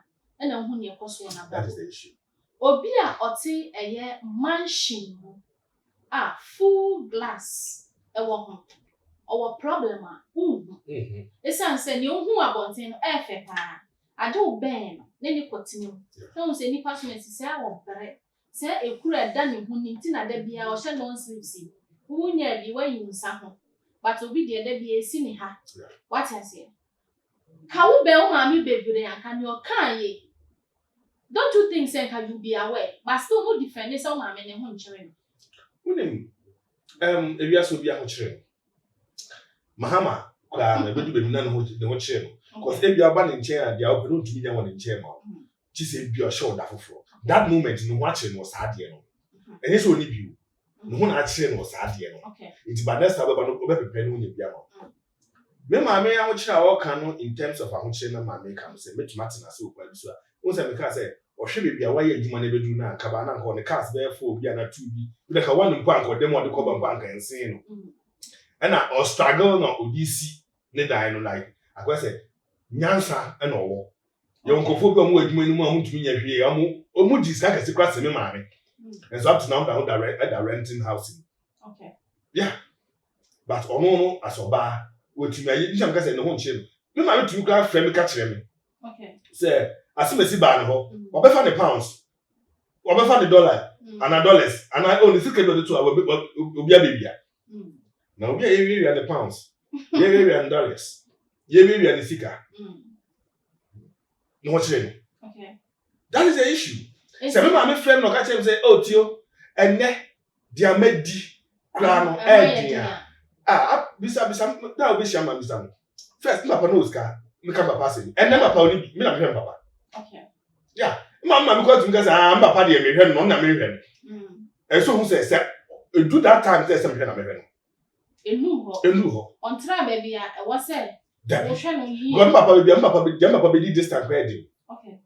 And I'm who cost one about That is the issue. Obia ote a mansion full glass our problem it's answer you who about in I do ben then you continue don't say any passment say I won't say a cruel done who need to there be our shall non sleep who near be when you sample but obedient there be a sinning her what I say how bell mammy baby and can you can don't you think say can you be aware but still no defend some mammy and home children if you are so be a children Mahama kwa me bedu be na no children because if you are ban in chair they are open to me one in chair ma she say be sure that for that moment no watching was hard here no and it's only you no na children was hard here no okay it's bad next time no be prepare no bia ma me ma me a chira o kan no in terms of a children na ma me kan say me tomati na say okwa so won say me ka say ohwe bebia wa ye adwuma na bedu na nka ba na nka on cars be for obi na 2 bi be ka one mpo anko dem o de ko ba nka ensin no and I struggle no odisi ne dan no like I say nyansa na owo ye nkofo bi o mu adwuma ni mu amutumi nya hwie omu disika kase kwa se me ma me and so up to now down the renting housing okay yeah but ono asoba wotumi ayi ncham kase ne ho nche me ma me tumi kwa frame ka kire me okay say asimesi ba ne ho obefa ne pounds obefa ne dollar and a dollars and I only think do to obi abibia na obi ayi the pounds ye and dollars ye and sika no what you okay that is the issue say me ma me friend no ka chere say oh Theo enne dia medi kra no dia bisa na obi shama bisa first papa no ska me ka papa say enne papa oni me na me papa okay yeah mama because you guys papa dey me hwe no na me hwe and so who say do that time say something na me hwe no enu ho on try baby e was say wo hwe no yi God papa be this time ready okay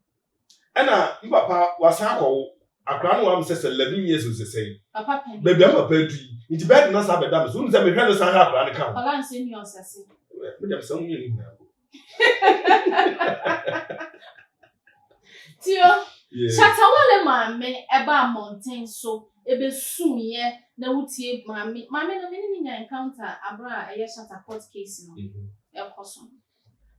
and papa was akọ akra no am say 11 years we say papa pen baby papa do it bed na sa bedam so say me hwe no san akra no kan balance in your sase me dem say me ni na Theo Shatawale mame eba mountain so ebe sumye na wutie mame na me ni encounter abra eye shatter court case no e koso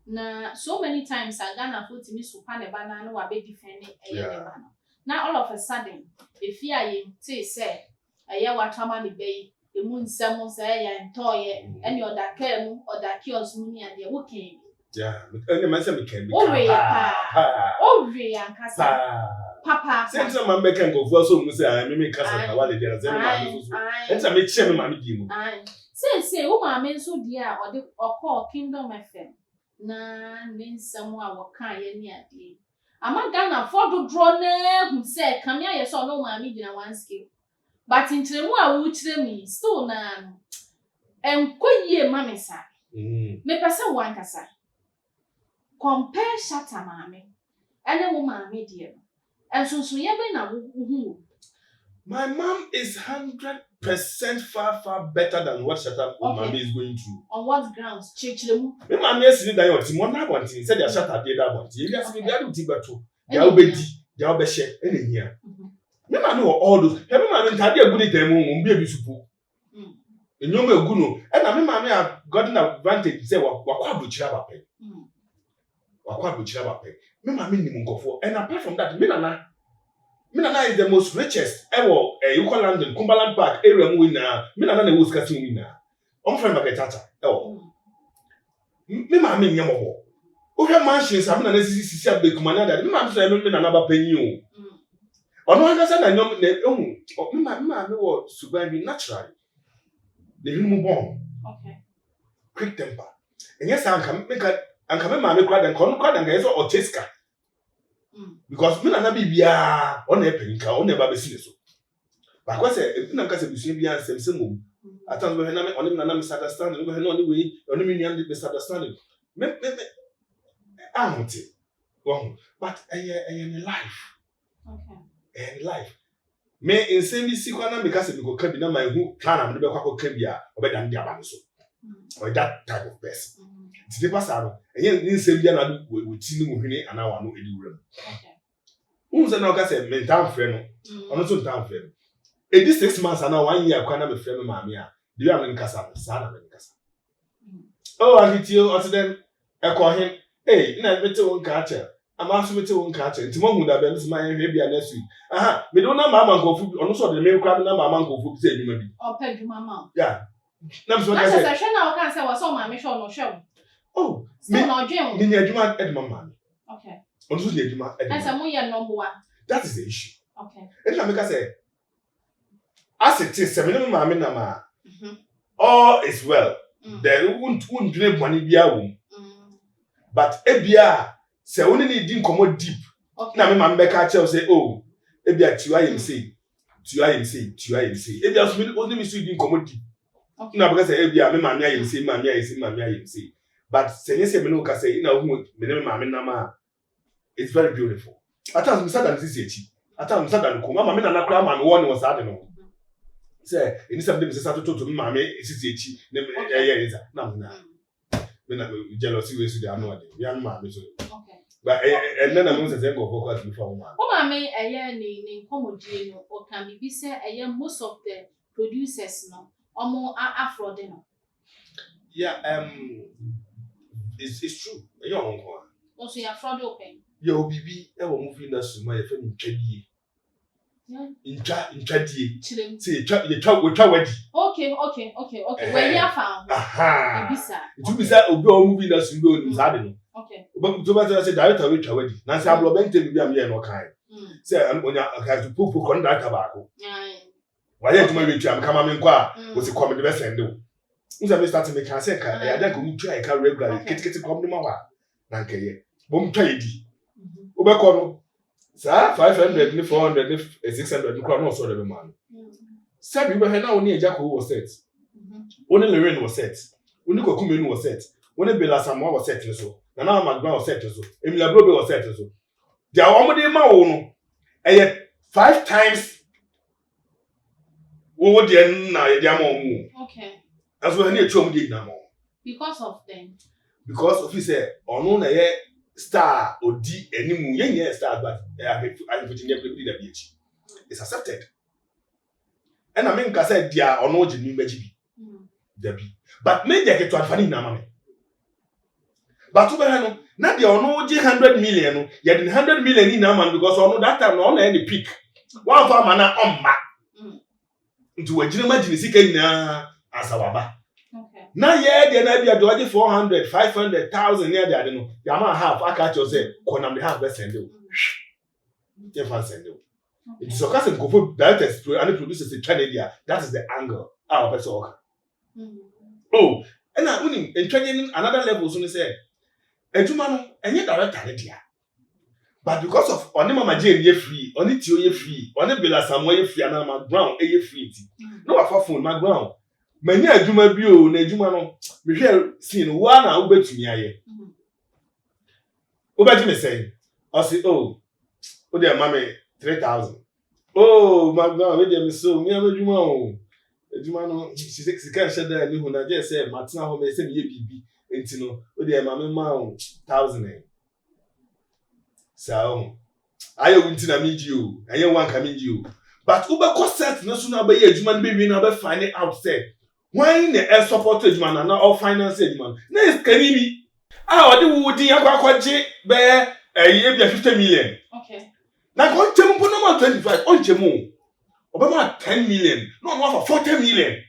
na so many times agana foti mi supa ne bana no wa be defend eye ne bana na all of a sudden if you are say say eye wa trama ne be emu nsemo say ya ntoye ene oda ka mu oda kios mu ni ade wo kan yeah and the man say me can be oh we ya nkasa Papa. Since I'm making go for so say I me kasa wale dey say me so. It's a me che me ma me di mu. Say wo ma me so di a ode okọ Kingdom FM na ne nsam a wo kan ye ni ade. Ama Ghana for do draw na hu say kam ya so no ma me gina one scale. But in tremu a wo kire me still na enkoyie ma me sa. Me pese wan kasa. Compare Shatta mame ene wo mame die. Enso ye be na wo. My mom is 100% far better than what Shatta mame is going through. On what grounds? Chiremu. Me mame asini dan your team na bontin say dia Shatta dey da bontin. Ebi asini dia do ti beto. Dia obedi, dia obehye ene hia. Me mame all those. Me mame ntade agudi temu mo bi supu. Enyoma egu no. E na me mame have gotten advantage say wakwa abuchira bape. Wakwa abuchira bape. Me mame ni nkofo. And apart from that, me nana is the most richest ever Yukon London, Cumberland Park area mu na. Me nana na was cutting we na. On friend market tata. Me mame nyamo ho. O hwe mansions am na sisi abekumana da. Me mame so me nana ba panyi o. Ono anga sa na nyom na ehun. Me mame wo suban bi naturally. The human born. Okay. Quick temper. And yes, anka me mame kwa dan kon kwa dan ga so ocheska. Because me na bibia on e penika on e ba besi so. But kwa say na nka se bisu bia nsem se mom. Atan we na me on na misunderstanding we na on we on me nyan misunderstanding. Me amuti. But in life. Okay. In life. Me nsem bi si kwa na me ka se bi ko ka bi na my hu plan am de be kwa ko ka bia obeda ndi aba so. Or that type of person. Today pastor and yen nsem bia na we ti ni mu hwene ana wa no edi wura. Okay. Unse na o ka say me ntam frɛ no. Ono so ntam frɛ no. Edi 6 months ana 1 year kwa na me frɛ me maame a. Do you have any kasa? Sa na me kasa. Oh, Theo, ot dem e ko hin. Eh, na me te won ka acha. Ama so me te won ka acha. Nti mo hu da be me ma hwe bia next week. Aha, me do na mama nkofu ono so de me kwa na mama nkofu bi se edwuma bi. O pa edwuma ma. Yeah. Na so na ka say. Na se na o kan say wa so ma me hwe no hwe. Oh, me na odwen. Ni edwuma edwuma ma. Okay. Ono so de edwuma edwuma. Na se mo ye number 1. That is the issue. Okay. And na me ka say as it is, me no mama na ma. All is well. There won't dream money bia wo. But ebia se woni ni di nkomo deep. Na me mama be ka tell say oh, ebia tiwa yim say. Ebia so me only me so di nkomo deep. Na be say ebia me mama yim say. But se say me no ka say na hu me mama na ma. It's very beautiful. At times me sada nsi echi. At times me sada ko mama me na kra ma me woni was ade no. Say any some them say to me mama nsi echi na yeah na me na jealousy we so dey anu ade. We anu mama so. Okay. But and then I'm say go focus before mama. O mama ni komodie no o kan bibi say most of the producers no omo afro de no. Yeah, it's true. You know what? Also ya afro de open. Yo bibi e wo movie industry ma ye fa ni twadie. Yeah. Intwadie. Say you twa wedi. Okay. Where you found? Aha. Ibisa. It be say obi o movie industry go ni sa de no. Okay. Oba to ba say director we twa wedi. Na say ablo bente bi am ye no kan. Say onya ka to pupu kon data ba ko. Wa ye tuma we twa am kama me nkwa wo se come de be send o. Unsa be start me kan say ka ya da ko mu twa e ka regular kitikiti come de ma wa. Na nke ye. Bom twa edi. Obekọ no sa 500 ni 400 ni 600 ni kwa no so de be man. Sabi we he na oni eja ko wo set. Oni Lorraine wo set. Oni Kokumenu wo set. Oni Bella Samoa wo set so. Na na Magba wo set so. Emilia Brobe wo set so. Dia wo de ma wo no. 5 times wo de na ye dia ma wo. Okay. Aso he na echu om de na ma. Because of them. Because of he say ono na ye star odi animu yenye star but I put in the it's accepted. And I mean ka say dia ono je ni meji bi. Debi. But me dey get to advani na mama. But we no na dia ono je 100 million no, ye dey 100 million in na man because ono that time no na any peak. One for man na omba. Nti wajire magine sika nyina asawaba. Okay. Na ye dey na bia do 400 500,000 near there no. Ya ma half aka cho say konam the half be send o. You can send it. It's so case go for directors and producers in Canada. That is the angle. Our person. Oh, and now in training another level so say ejuma no enye director dia. But because of oni mama Jane ye free, oni Theo ye free, oni Bella Samuel ye free and my ground ye free. No wa phone my ground. Many ejuma bi o na ejuma no me hwe scene wa na wo betumi aye. Wo ba ji me say, I say oh, o dey mama 3,000. Oh, my God, we dey so me am ejuma o. Ejuma no she can share that ni hu na just say matina ho me say me ye bibi. Enti no o dey mama ma 1,000. So, I won't na meet you, and you want coming you. But Uber cost set no sooner by a human baby never find it out said. Why the air supported man and not all finance man? Next, can be. Ah, the wood in Aquaji bear a year 50 million. Okay. Now, go to 25 on Jemu. Obama 10 million, no more for 40 million.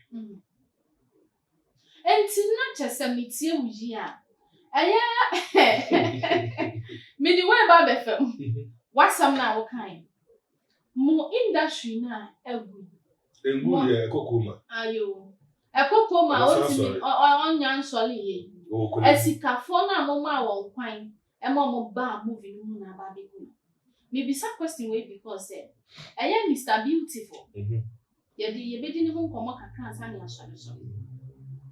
And not just a meet you, me the way about FM. What some now kind? More industry now, Kokoma. Ayo. A kokoma on young solly. A sikafona mama won't find a mama bar moving moon about the good. Maybe some question way because I am Mr. Beautiful. Yet the bedding home come up a cancer and solution.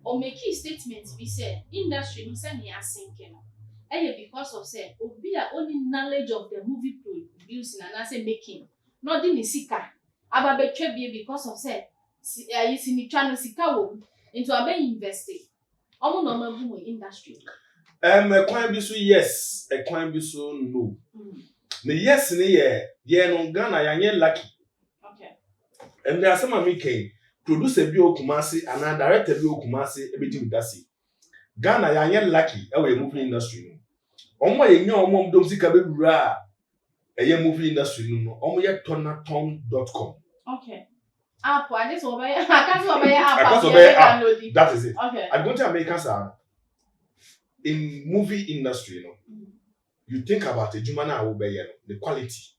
Or make key statements be said, industry no send me a sinking. Because of say, be only knowledge of the movie producing and I say making. Not in the sika. Aba be because of say, you see me trying to sika into a bay investing. Almost normal boom industry. A coin be so yes, a coin be so no. The yes in the year no Ghana you're lucky. Okay. And there are some American produce a bio Kumasi and a director bio Kumasi everything that's it. Ghana you're lucky away movie industry. Omo ye nya omo dom sika be wura eye movie industry no omo ye tonaton.com. Okay. App I just obey I can't obey app. That is it. Okay. I'm going to America sir. In movie industry you think about it jumana wo be the quality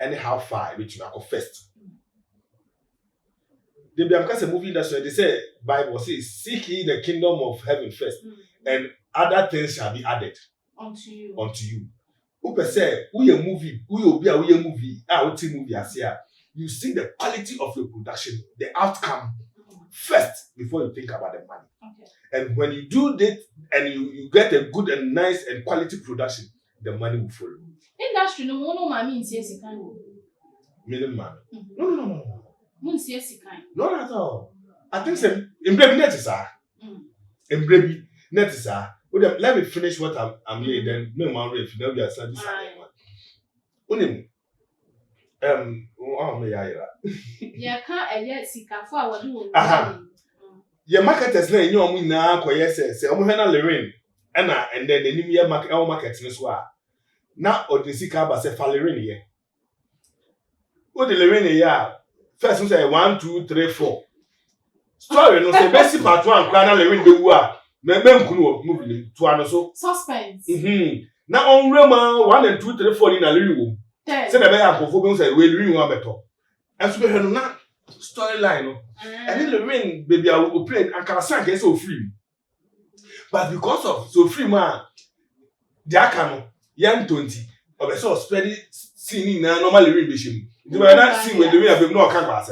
and how far which you go first. They be because movie industry they say Bible says seek ye the kingdom of heaven first and other things shall be added unto you. Who per se, who a movie, who be a movie, movie as here. You see the quality of your production, the outcome first before you think about the money. Okay. And when you do that and you get a good and nice and quality production, the money will follow. Industry no means yes kind. Minimum. No. Means yes kind. Not at all. I think some embrace net is embrace net is let me finish what I'm here, then me man if you know you are studying something. Oh me ya. Yeah, can't sika for what do. Your marketers na enyo omu na akoye say omu hwe na Lorraine and then the new year market ni so a na odisika ba say fa Lorraine ye. O de Lorraine ya first we say 1 2 3 4. Story no say basic part 1 kwa na Lorraine de wu a me nkunu movie to ano so suspense. Na on rema 1 and 2 3 4 ni na Lorraine wo. Say na be akofo be say we Lorraine wo abeto. Enso be hwe no na storyline no. And then the ring baby I will play and can sang get so free. But because of so free man, the akano young 20 or be so spread singing na normally ring be shim. You might not see when the ring have no can pass.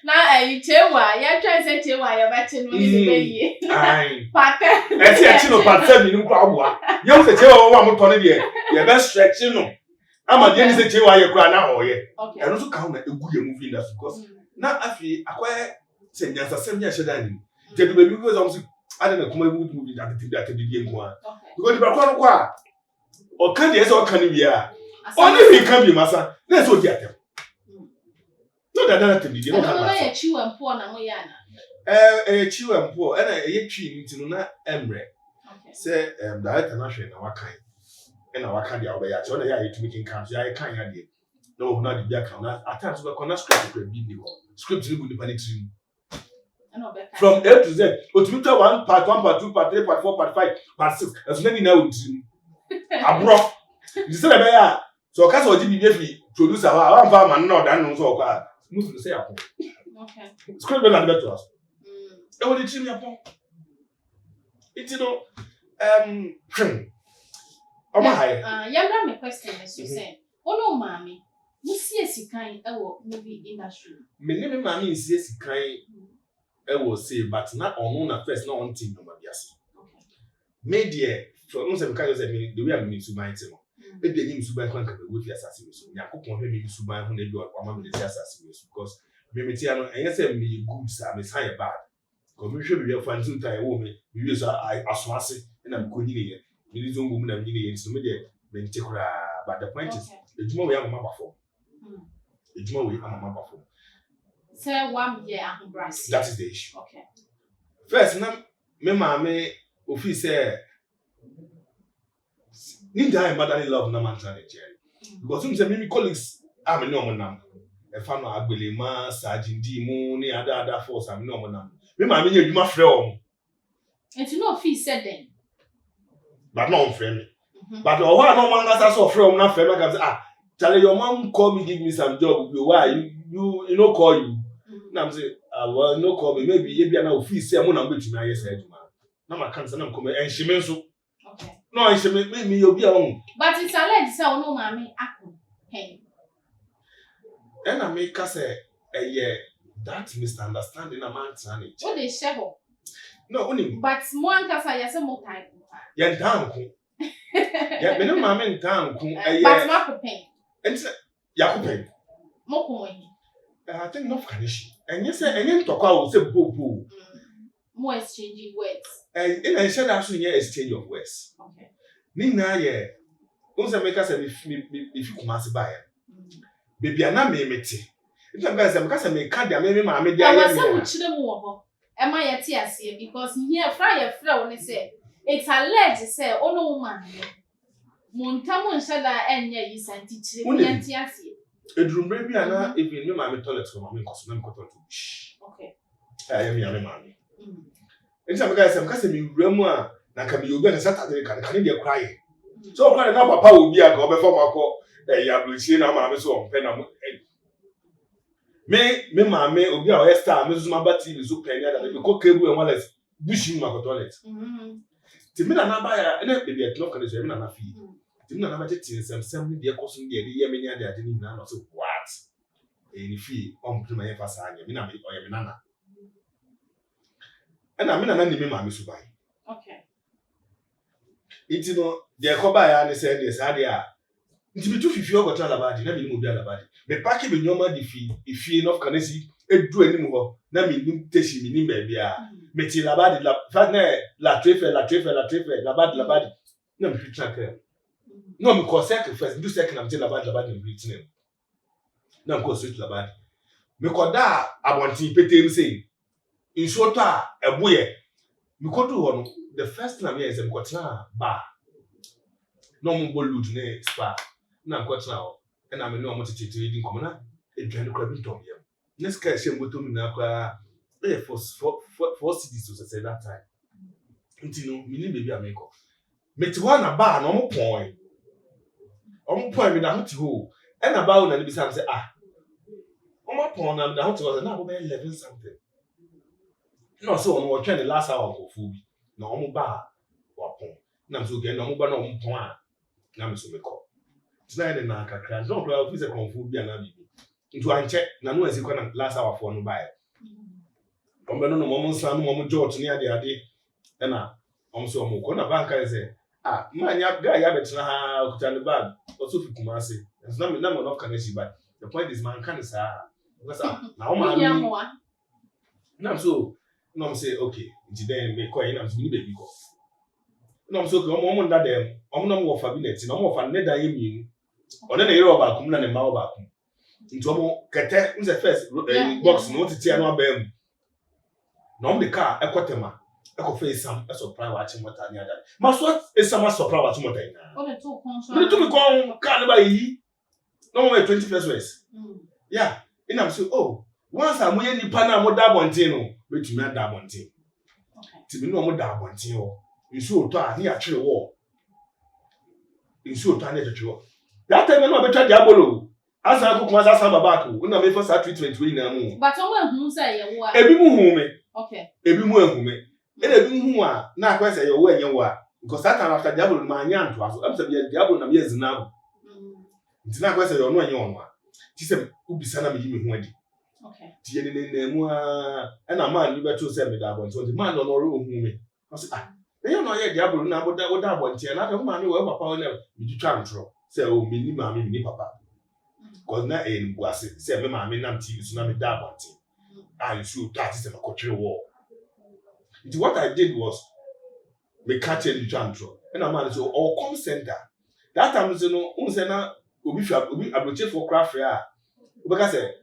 Na chewa ya try say chewa ya bache no ni be yi. Pattern. E see chino pattern ni nkwa agwa. You say chewa wa mo to ne de. You be stretch no. Ama de ni say chewa ya kura na oye. Okay. And also count na egu ye movie industry because na afi akwaye se nyansa sem nya sheda ni. Je do baby because am say ade na kuma movie that the nko a. Because the bakwa no kwa o kan de say o kan wi a. Only we can be massa. Let's go get them. No that the no kan. Na ya chiwa mpo na mo ya na. Chiwa mpo na ye twi nti no na emre. Okay. Say director na hwe na wakan. Na wakan dia obeya che ona ya yetumi kinkan so ya kan ya de. No na the bia kan na at times we connect script to be no. Script ni bu ni panic trim. From A to Z. Otumi 1 part 1 part 2 part 3 part 4 part 5 part 6. That's maybe now trim. Abro. You say be ya So case o be be producer wa fa man na odan no so kwa smooth say yapon. Okay. Script na the to us. E wo dey trim yapon. It no Yamba me question is you say, "Ono mami, mu sie sikan e wo movie industry." Me ne me mami sie sikan e wo say but na ono na first na on team no ma biase. Okay. Me there so no say because say me the way I mean to mind no. E dey nim suban kwan ka be wo fi asase we so. Yakopon hwe me suban ho na bi o ma me dey asase we so because me tia no enye say me good sa me say bad. Because me hwe be we fan tin time wo me we so aso ase na me ko nyine ye. Me dey zongo mu na nyine ye so me dey me ntekura but the point is ejuma we am ma bafo. Ejuma we am ma bafo. Say one year ahombrasi. That is the issue. Okay. First na me maame ofi say need I motherly love na man try to because some say me colleagues am no mo nam e fa no agbelema sajindi mu ni ada force am no mo nam me maame nya adwuma frɛ o And you know fee said then. but no on frɛ me but o wa no man gasa so frɛ o na frɛ me ka say Charlie your mom call me give me some job why you no call you na am say well no call me maybe e bia na ofi say mo na betumi aye say adwuma na ma kan say na ko me enhime nso. Okay. No, I should make me you be on. But it's alleged say no mami akun. Hey. And I make us say that misunderstanding a man trying. What they share ho? No, only. But mo ankasa yase mo type. Ya down ku. Ya me no mama down ku But ma ko pen. Enti ya ko pen. Mo ko yi. I think no finish. And you say any talk say popo. More exchanging words. And I said that so here exchange of words. Okay. Ni na ye. Once make us if you come as buy. Baby ana me meti. If I'm going to because I make card me ma me dia. I was say we chire mu wo ho. E ma ye tie ase because here fry one say it's alleged say ono woman. Montamu nshada enye yi santi chire mu ye tie ase. Edrumbre bi ana even me ma me toilet ko ma me nkoso na me ko toilet. Okay. I me ma me. Enti am guys am ka se me wura mu a na ka me obi na Saturday kan dey cry. So cry na papa obi a ka obefo makọ ya blochie na ma me so on pe na me ma me obi a o star me so ma ba TV so pe nya da me ko kebu e wallet bushi mu makọ toilet. Ti me na ba ya na be be no kan so me na fi. Ti me na ba tete sem ni de koso ni de ye me nya de ade ni na no so what. E ni fi on prima ye fa sa anya me na me o ye me nana. And I mean, I'm not even my subai. Okay. It's no, the coba and said, yes, I dare. It's be too if you got Alabadi, let me move the Alabadi. The packet with your money fee, if you enough can see, it do any more. Let me teach me, baby. Meti Labadi, la trefe, Labadi. No, me track her. No, because second first, do second, I'm telling Labadi and reach name. No, of course, Labadi. Me koda, I want to pay him saying. In short, a boy, me go do one. The first time is me got na bar. No more bolud ne spa. Na got now, and I'm no more to reading common. A giant crabbing tom here. Next case, she go to me now. For cities to say that time. Until me baby I make off. Me to one a bar no more point. On point with a hot hole. And about and be say on my point and the hot was now 11 something. No, so on what the last hour of food. No more bar or pon. Nam so get no more no pon. Nam so make up. Tonight na kakra. No problem is a confood be an abi. Into an check na no as you last hour for no buy. No moment son no George near the ade. Na so mo ko na banka say man ya guy ya betra ha okuta the bag. Also fi Kumasi. It's not enough can see but the point is man can say because now man. Nam so no say okay nti then me call na me baby go no so okay omo nda dem omo no mo fa binet na omo fa ne dan yemi one na yero ba kum na ne ma ba kum nti omo kete nse first box no titi anu aba mu na omo the car ekotema ekofa esam e surprise wa chi mota ni ada ma so esam surprise wa chi mota ina o le to kon so me to me kon car na ba yi no mo 20 pesos yeah ina am say oh once am ye nipa na mo da bontin no betumi ada bontin ti me no mo da bontin ho nsu oto a ne ya twere wo nsu oto a ne twere wo That time no be try diabolo. Asa ko kuma asa baba ko. Una me for sa treatment we na mu. But on hu say ye wo a. Ebi mu hu me. Okay. Ebi mu ehu me. E na ebi mu hu a na akwa say ye wo enye wo a. Because that time after diabolo ma anya nto aso. Am say diabolo na me ezina. Nti na akwa say ye ono enye ono a. Ti say ubisa na me yi me hu adi. Okay. Ti ye ne mu a na man ni beto say me da abon. So the man no ro hu me. I say you know ye diabolo na boda abonte na ka ma me wo papa na me twa ntro say o me ni ma me ni papa cause na en buase say me ma me nam TV so na me da abonte and so that is a country war. What I did was me catch the twa ntro and a man so all come center that time so no un say na obi abroche for craft a obi say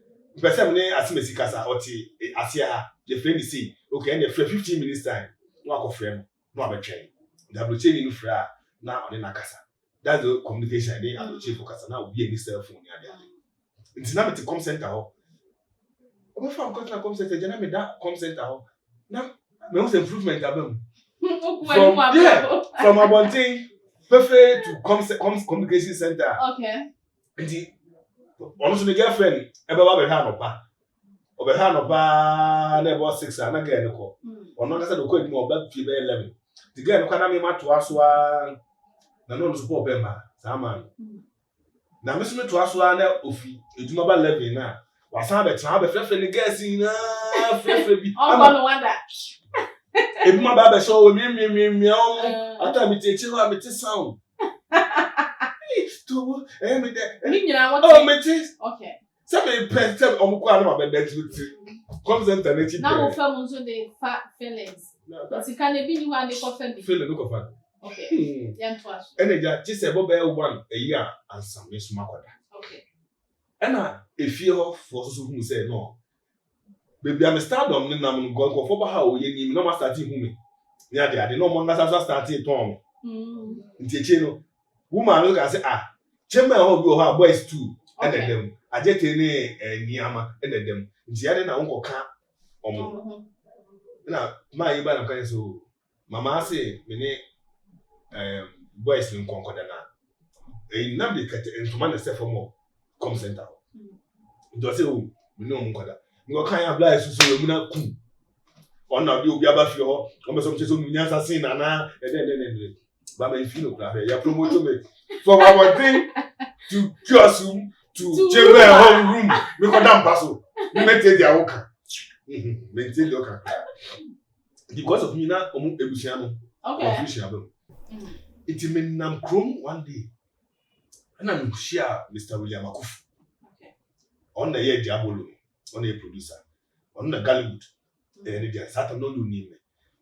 person me asimesi kasa oti asia the friend see okay and the 15 minutes time no akofrem no abetwen the abroche ni no fra na on na kasa that's the communication dey abroche for kasa na obi any cell phone ya dey nti na me te com center ho obi fa ko na com center jana me da com center ho na me want improvement abam from abonting perfect to communication center. Okay. Nti ono so the girlfriend e be ba be ha no pa obeha no pa na about 6 na girl ko ono kasa do ko edi mo ba fi be 11 the girl no kana me mato aso a na no so po be ma sama na me so me to aso a na ofi eduma ba 11 na wasan be tran be frefre ni girl sin na frefre bi ama no wonder eduma ba be so mi ata mi te chi ho mi te sound to me de mi nyina what oh me te okay. Some person omukwa na mabebe tutu. Come center na chi. Na mo fam nso de feelings. But can be you and the coffee be. Feeling no coffee. Okay. Yan twash. Energy chi se bobe 1 a year and some me suma kwada. Okay. Ena efie ho for so hu say no. Baby am stardom ni nam go go for ba ha o ye ni no ma start hu me. Ni ade no mo ngasa start ton. Nti no. Woman look and say chemba ho bi ho boys too. And them ajete ne niama and them nti ade na wonko ka omo na ma yi ba na kan so mama say me ne boys nko nkoda na na be kete entoma na se for come center do say o me no nkoda ngo kan ya bla so so mu na ku ona bi obi aba fi ho o me so mche so nya assassin na ba me fi no kra ya promote me from our thing to kiosum to chamber home room me ko dam paso me mete dia woka mete dia woka because of me na omu ebusia no okay confusion abem it me nam chrome one day na me share Mr. William Akufu okay on the year diabolo on the producer on the Kumawood and the Satan no ni me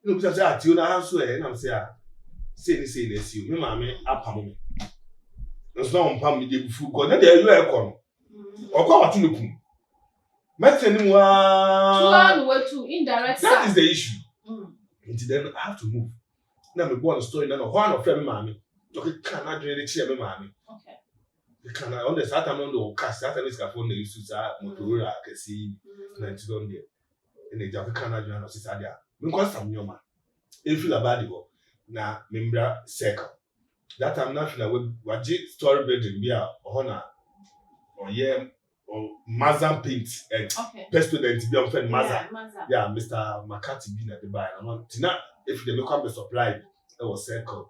no be say ati na hanso na me say say na si me ma me apamo me no so pam me dey bufu ko na dey you e ko no okwa watu ne kum meteni wa to indirect that is the issue until then I have to move na me born story na no ho an ofre me ma me okay can I dream the me ma me okay the can I on the Saturn on the cast that is ka phone na use sa Motorola kasi na ti don there in the Japan can I dream no sisa dia me ko sam nyoma e feel about it na membra circle that time na feel we waji story building bia ho na or Mazan paint and best student be on friend Mazan. Yeah, Mr. Makati be na the buy. Tina if they make come supply it was circle.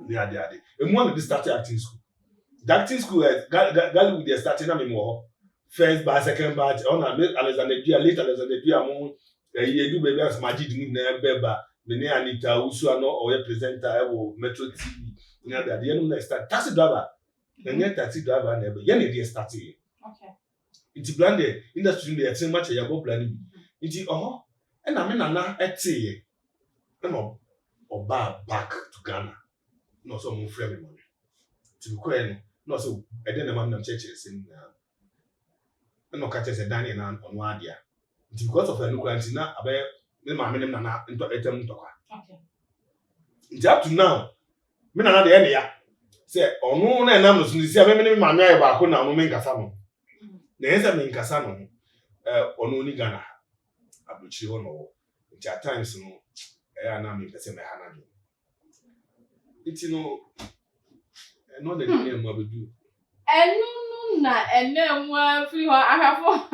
Yeah, there. And one of the started acting school. The acting school Gali with their starting na more first batch, second batch. On Alexander Déad, later Alexander Déad mo ye do baby as Majid mu na beba. Me ne Anita Usu ano or presenter e Metro TV. Na there the no start taxi driver. And yet taxi driver na be. Ye na dey starting. Okay. It's blended industry dey etin much ya go planning. It's and na me nana ete na oba back to Ghana. No so mo frame money. To ko en no so e dey na mam na church sin na no ka chese Daniel na onu adia. It's because of no grant na abe me ma me nana into etem ntokwa. Okay. It's up to now. Me nana dey ene ya. Say onu na enam no so si abe me ma nya e ba ko na onu me nkasa no. Na yesa me nkasa no ono ni Ghana abuchi ho no nti at times no na me pese me hana do iti no no the name abedu enu na ene mwa free ho ahafo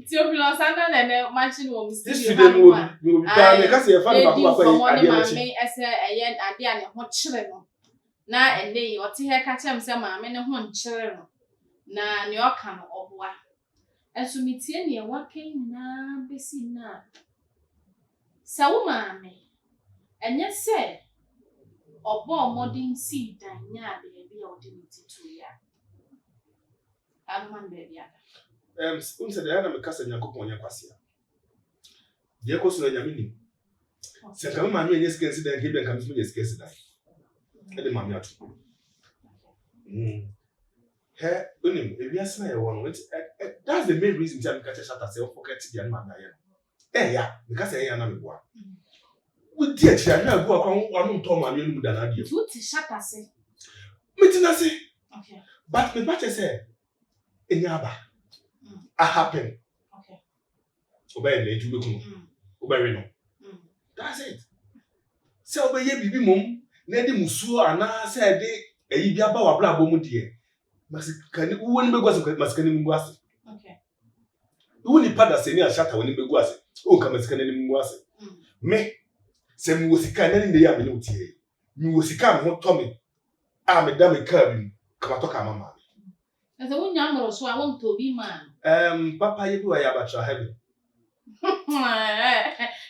Theo Santa na machine wo mi this today we will be trying to say fan back ade maame ese eye ade a ne ho kyere no na ene yi ote he ka kyem se maame ne ho nkyere no na ne oka no oboa enso mitie ne waken na besi na sa wo maame enye se obo modern seed danya beebi a odi titu ya man baby unse de ana mekasa nyankopon nya kwase de ko so na nyamini se kan ma no enye skensi dan ke bi kan so enye skensi dan e de ma mi atu he unim e bia sna ye wono that's the main reason jam ka chata se forget the man na ye ya because e ya na meboa we die tira na go akwa anu nto ma mi enu da na de tu ti shata se mitina se okay but me bache say enyaba a happen okay obey le tu bekunu obey no that's it say obey ye bibi mom na de musuo ana say de eyi bia ba wa bla bo mu de masikani wo ni begwa se masikani mu ase okay wo ni pada se ni a shata wo ni begwa ase o ka masikani mu ase me se mu wosika na ni ya me no tie mi wosika mo to me a me da me ka bi ka to ka mama ese wunya mro so a won to bi man papa ye bi wa ya batra heaven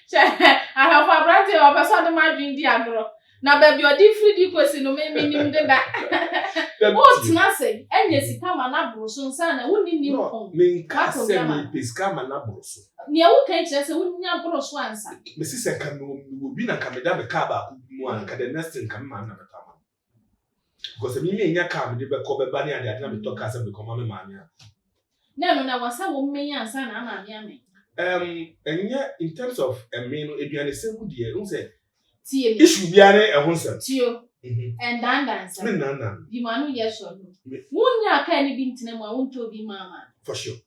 che I have a brother or person de ma dwin di agro na ba bi odi free di kwesi no me nim de da what na say enye sika ma na bro so nsa na woni ni ko me nka se me pesika ma na bro so ne wo kan kire se wunya bro so ansa me si se kan me obi na kan me da me ka ba ku mu an ka the next thing kan ma na beta ma because me nya ka me de be ko be ba ni ade na me to ka se me ko ma me ma nya na wasa wo mmenya ansa na ama me ame enya in terms of me no eduane se hu de un se tie me issue biare e ho nsem Theo and dandansa me na di manu yes or no wunya ka ni bi ntena mu a won to bi mama for sure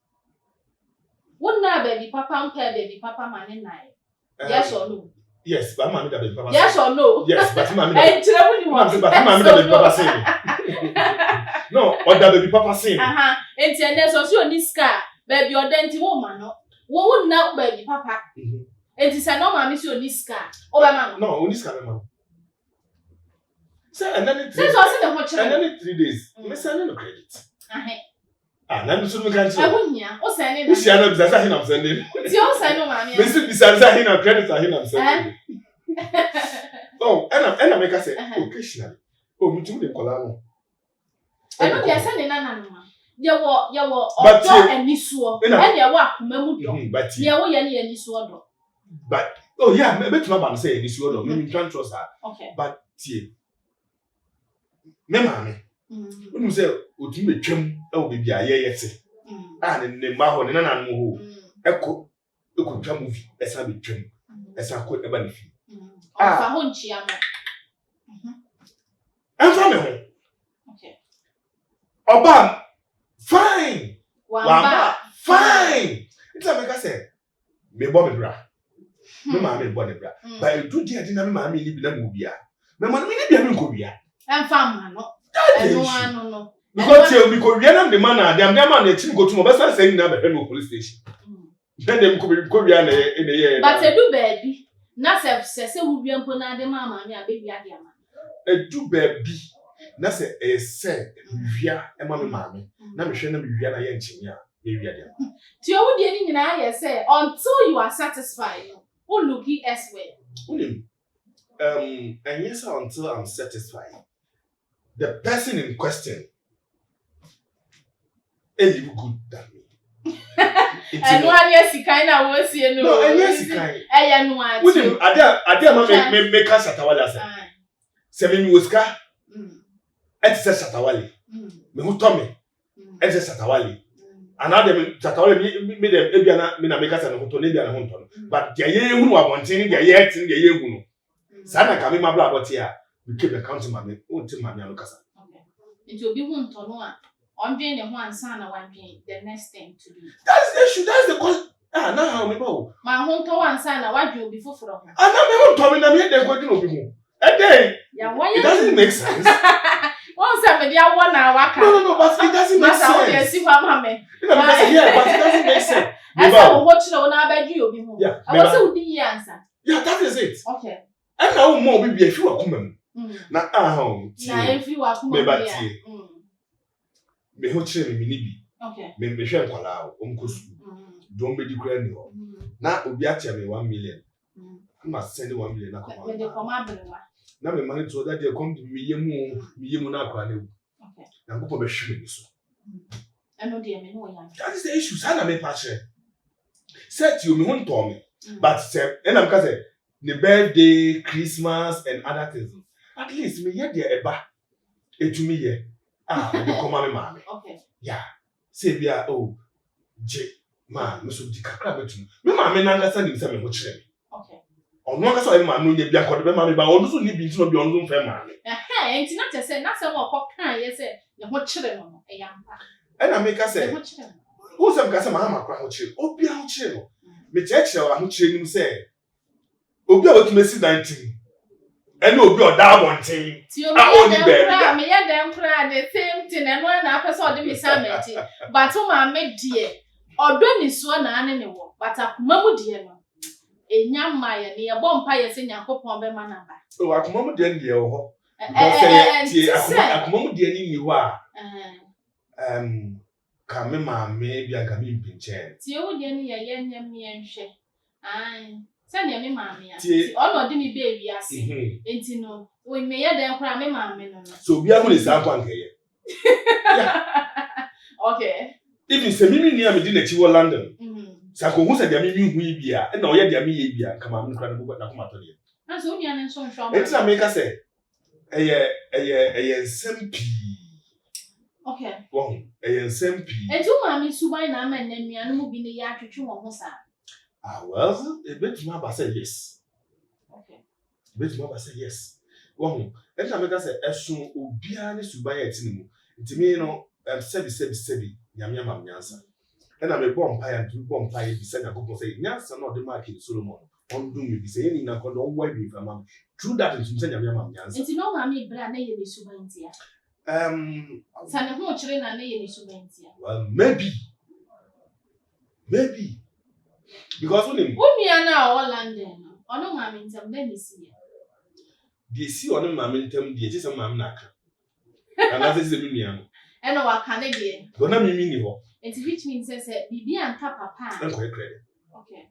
wonna baby papa mpa baby papa mane nai yes or no yes but mama da baby papa yes or no yes but mama da tire mu ni wo but mama da baby papa say no or da baby papa say enti ene so si oni ska baby odenti wo ma no wo wonna baby papa enti sa no mama si oni ska o ba ma no oni ska me ma say and then say so si the ho chere and then 3 days me send no credit na no so me kan e wonya o send na we share na bisa say na send ti o send no mama me si bisa say na credit say na send oh and make say occasionally oh me too dey call am e no dey send na no ma ye wo odo enisuo e dey wo akoma mu do ye wo ye ne enisuo do but oh yeah me betuma ba say enisuo do me can trust her okay but tie me mama unu say otu me twam e wo bibia ye yete ne ma ho ne na no ho eko twam movie esa be twam esa ko e ba ne fi fa ho nchia mo enfa me ho okay oba fine wamba fine it's a make say me bo me bra me ma me bo ne bra but do dia na me ma me ni bi na mo bia me ma me ni bia me ko bia enfa ma no no because you go wia na the man na dem na team go to mo be say ni na be no police station then dem ko wia na e dey but edu baby na se wo wia mpo na de ma me abebi ade ama edu baby na se wia e ma me ma me na me hwe na me wia na ye nchimi a me wia de ti o wudi ni nyina ye say until you are satisfied who looking elsewhere and yes until I'm satisfied the person in question live good than me and one year sikai na wo sie no and yes sikai eya no ati wouldn't ade ma me ka satawale ase se me woska et se satawale me hu to me et se satawale another me satawale me dem ebia na me na me ka sa no hu to na ebia na hu to but dia ye hu no abontin dia ye tin dia ye hu no sa na ka me mabla aboti a we keep the counting mama o tin mama no kasa okay nti obi hu nto no a ondwen ne ho ansa na wadwen the next thing to do that's the issue that's the cause na how me bo ma ho nto ansa na wadwen obi foforo ho na me hu to me na me dey go din obi hu e dey ya why it doesn't make sense Once I'm there, 1 hour. No, but it doesn't make sense. See what mammy. Yeah, but it doesn't make sense. I said, what you know about you? Yeah, I was so the answer. yeah, that is it. Okay. And now more be if you are coming. Na if you are coming. Me ho chere me nibi. Okay. Me hwe nkwala o mkosu. Don be di kra ni ho. Na obi atia me 1 million. Ma send 1 million na come. Me dey come abrewa. Na me money to that dey come me yemu na akra na. Okay. Na go be hwe me so. Eno dey me no yan. That is the issue. Sana me pa chere. Set you me ho nto me. But say and am ka say the birthday, Christmas and other things. At least me hear there eba. Etumi here. Me come me mama. Okay. Yeah. Say bia oh je ma me so di kakra betu. Me mama na understand him say me ho chere. Okay. Ono aka so e ma no nya bia ko de be ma me ba ono so ni bi ntino bia ono so mfa ma me. Enti na say na say mo ko kan ye say ne ho chere no e ya mpa. E na me ka say. Who say me ka say ma ma kra ho chere. Obi a ho chere no. Me cheche wa ho chere nim say obi a wetumesi 19. Eni obi oda abonten. Oni be. Me ya dem kra the same thing and one na person odi me sameti. But o ma me die. Odo ni so na ane ne wo. But akoma mu die no. Enya maye ne ye bom pa ye se Nyankopon be ma na ba. O akoma mu die ne ye wo ho. Because akoma mu die ni wo a. Ka me ma me bia ka me mpinchen. Ti o die ni ye nyam me nhwe. Ai. Send me mammy. All of me baby, I see. Ain't no. We may have them cry me mammy. So be a who is that one here. Okay. If you say me near me didn't you London. Sako who said there me we be and now yet there me be and come on cry book na come to you. And so me and so strong. It's a make us say a SMP. Okay. Wow, a SMP. And two mammy subai na men and me and be the yard to chew on Mosa. Well, a bit more say yes. Okay. A bit more say yes. Wow, and I make us say, as soon Ubiani Subaya Tinu, it's me, no, sebi, Yamia Mamyansa. And I'm a bomb pie and 2 bomb pie beside a couple say, Yansa, not the market Solomon. On doing me, say, any knock on one way with a mum. True that is Yamia Mamyansa. It's no mammy, but I know you Subantia. Sana ho chire na na ye ni Subantia. Well, maybe. Because when na all London, ono mammy tam then you see. They see on him, mammy, tell me, just a mam naka. And that is the million. And our Canadian. But not me, it which means, Bibi and Papa. I'm quite credit. Okay.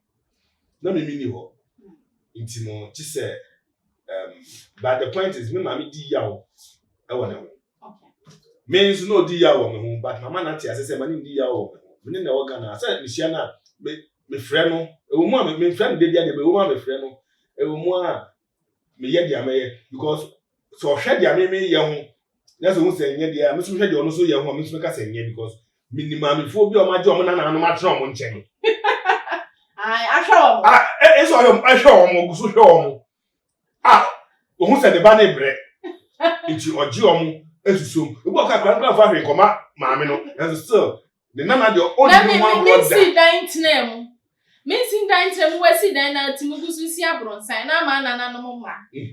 Not me, it's more, she said, but the point is, me, mammy, D.O. I want to. Okay. Means no D.O. but my man, I said, money D.O. Within the organ, I said, Missiana, me friend, a woman, me friend, did the woman, me friend, a woman. Me yet ya me because so hwede ya me ye ho na so hu se nye dia me so hwede ono so ye ho me so ka se nye because minimum fo bi o ma je o na no ma tre o mo nchen ai ahwa o so ahwa o mo gu so hwe o mo o hu se de ba na bre nti oje o mo esusom e bo ka kra fa hwe koma ma me no and still the nana de o ni one word that Missing dine Westy then Timugusu Bronson, I'm an animal.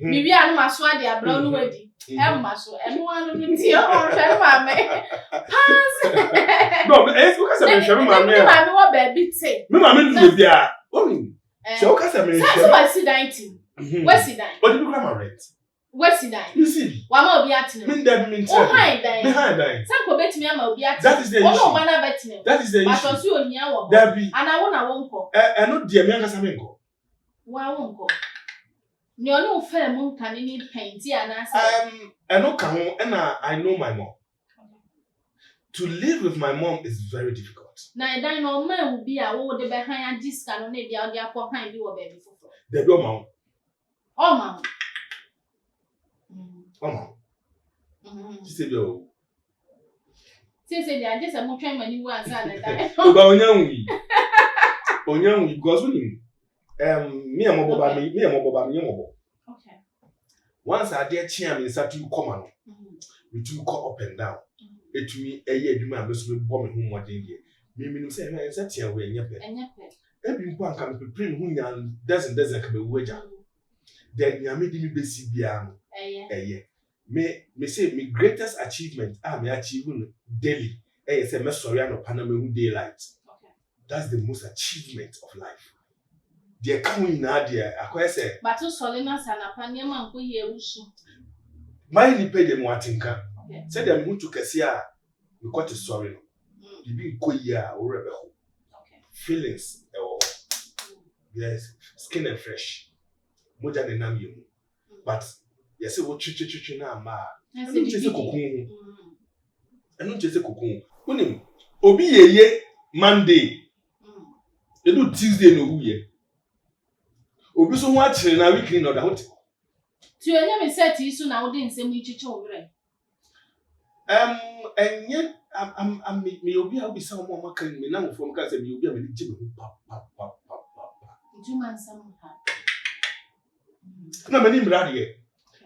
Maybe I'm my swadi a brown wedding. I'm my so everyone will see your mammy. Pass. No, it's because I'm sure my what baby say. Mamma will be a woman. So, I see dining. Westy dine. What do you grammar rate? Westy dine. You see, one more be at me. That means behind dine. Some bet me, I'm be at that is the issue. That is the issue. But you on your that be. And I won't call. And not dear Mianga Samengo. Why won't call? You're no fair moon can need paint, and I know Kaho, and I know my mom. To live with my mom is very difficult. Now, I know man will be a wood behind a disc and maybe I'll get behind you a baby for. The door mount. Oh, mom. She said, "Yo." She said, "I just am trying many words." Onyangi, because me and Moboba, Okay. Once I did cheer me, start to come on. We two go up and down. It to me a year, you might be bombing whom what in here. Me, say, I said, here where you're pet. Every one can be print whom doesn't come away. Then you made me be CBM. A year. me say my greatest achievement me achieving daily. Say me sorry no Panama daylight. Okay. That's the most achievement of life. They come in now there. I say. But to solina sana panyama nko ye usu. My ni pay them what tinka. Okay. Say them who to kesia. We got to sorry no. You be go ya or rebel. Okay. Feelings. Yes, skin and fresh. Moja ne nam yemu. But yes, what chichi na ma. Anu chese kokun. Anu chese kokun. Unim obi yeye Monday. Edu Tuesday no huye. Obi so ho akire na weekly no da hote. Tu enya me set isu na wo de nsem ichiche obre. Enye me obi a obi sa mo maka me na mo fo maka say me obi a me gye me pa. Juma nsam ha. Na many mrade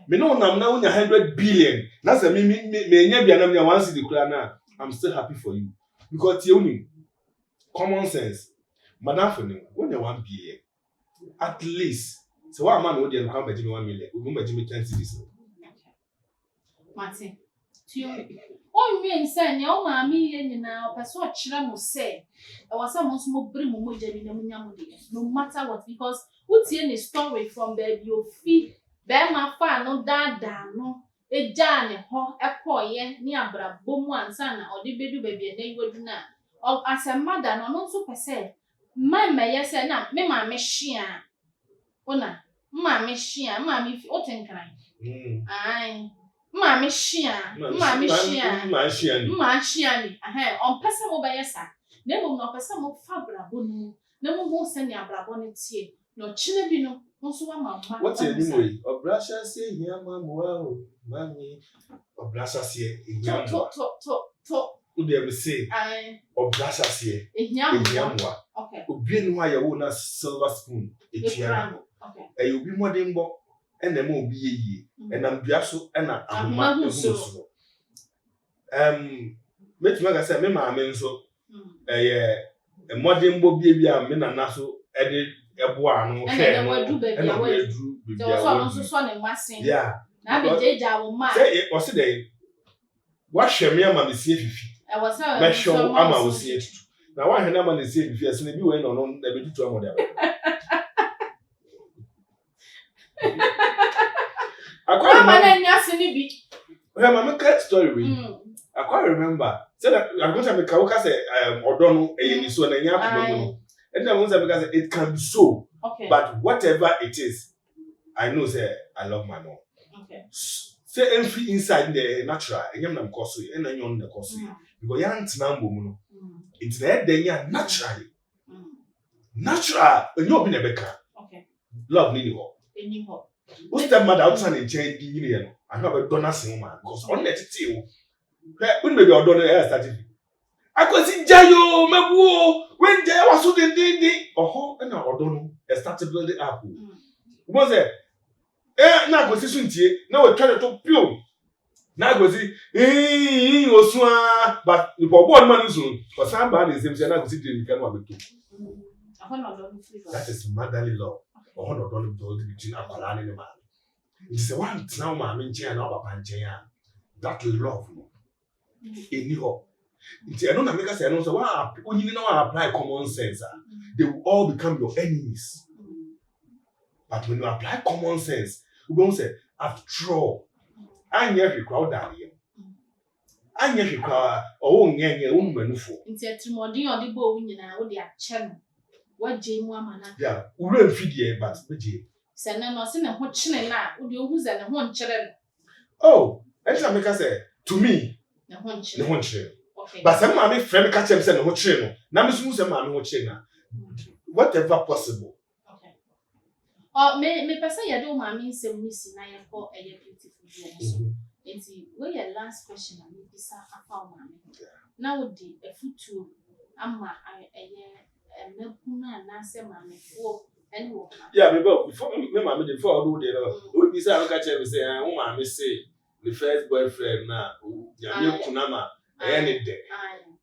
me no nam na unya 100 billion na say me enya bia na me wan see the kura na I'm still happy for you because you know common sense madam for me when you 1 billion at least so what man would you come back 1 million we go back 10 cities. Martin Theo o mean say ne o ma mi ye nyina o person o kire mo say e wasa mo so mo bring mo moja ni na munya mo de no matter what because utie ni story from baby o fi be ma fa no dada no eja ne ho ekoye ni abrabo mu ansa na odi bedu baby na iwadu na as a mother no so pese man me yese na me ma me hia ona ma me hia ma me fi o tenkran ai ma me hia ni on pese mo be yesa na mo no pese mo fa brabo no na mo se ni abrabo ne tie no chine bi no so wa mama. What's your name? Obrasha say here mama o mami obrasha say here to who dey say obrasha say here mwa okay obi enu ha yawo na silver spoon etua okay obi modembo ena ma obi yeye ena mbia so ena ahoma ehuso metuma ga say me ma me nso modembo bi a me na so ede eboa no hwe no wadu baby awadu so ne masen yeah na be jeja wo ma say o se dey wa hwe me ama me sie fifi e wo say me hwe ama wo sie tutu na wa hwe na ama ne sie fifi ase ne bi we no na be tutu amode akwa ma nya se ne bi we ma me cat story we akwa remember say that I'm going to make ka say odo no eyeni so na nya akoma no. And I because it can be so. Okay. But whatever it is, I know say I love my mom. Okay. Say every inside the natural, and you am cause you, and you on the cause you. Because you ain't nambo no. It's there then naturally. Natural, and you be a okay. Love need ho. Any ho. What's that mother outside in change you know? I have a donor sing man because on let it see. When maybe our donor started. I could see Jayo, Mebu, when there was so the oh, and now Odono started building up. Was it? Now go see Suntie, now we try to talk pure. Now go see, but if one man soon, for somebody is himself, I go see the can one too. That is motherly love. Or Odono told between Apalan and the man. It's a one now, mammy, and Papa that love. In you. I don't make us say, I don't say, wow, people you know apply common sense. They will all become your enemies. But when you apply common sense, you don't say, after all, I never crowd down here. I never crowd, oh, yeah, woman for. Instead, Trimodi or the bow in our dear channel. What Jane woman? Yeah, we will feed ye, but the Jane. Send them or send a hot chilling now, would you who's and a one children? Oh, that's what make us say, to me, the one children. But some mammy friend catch him send a hot channel. Now, Miss Musa, mammy, what channel? Whatever possible. Okay. Or may pass a do mammy say, Missy, I am for a beautiful. And see, where your last question, I mean, this a found mammy. Now, a foot to Amma, a Melpuna and answer mammy for and walk. Yeah, before mammy, before I do there, would be some catch him say, oh, mammy say, the first boyfriend now, Kunama. Any day,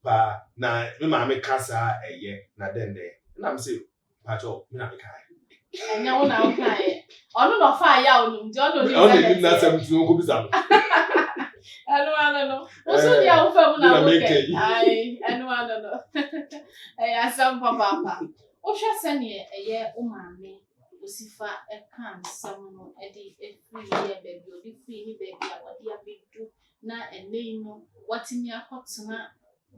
but now, mammy casa a year, not then day. And I'm saying, Pato, me not kind. I know now, Ono no fa ya onum, di ono ni. Only in that 17 go bisa. No. Oso dia wo fa mu na wo make ke. it. Ai, no. Asam papa. O hwa se ne eye o maame osifa e kan sam no e di e free here baby, o di free ni baby a wodi abedu na enei no watimi akotena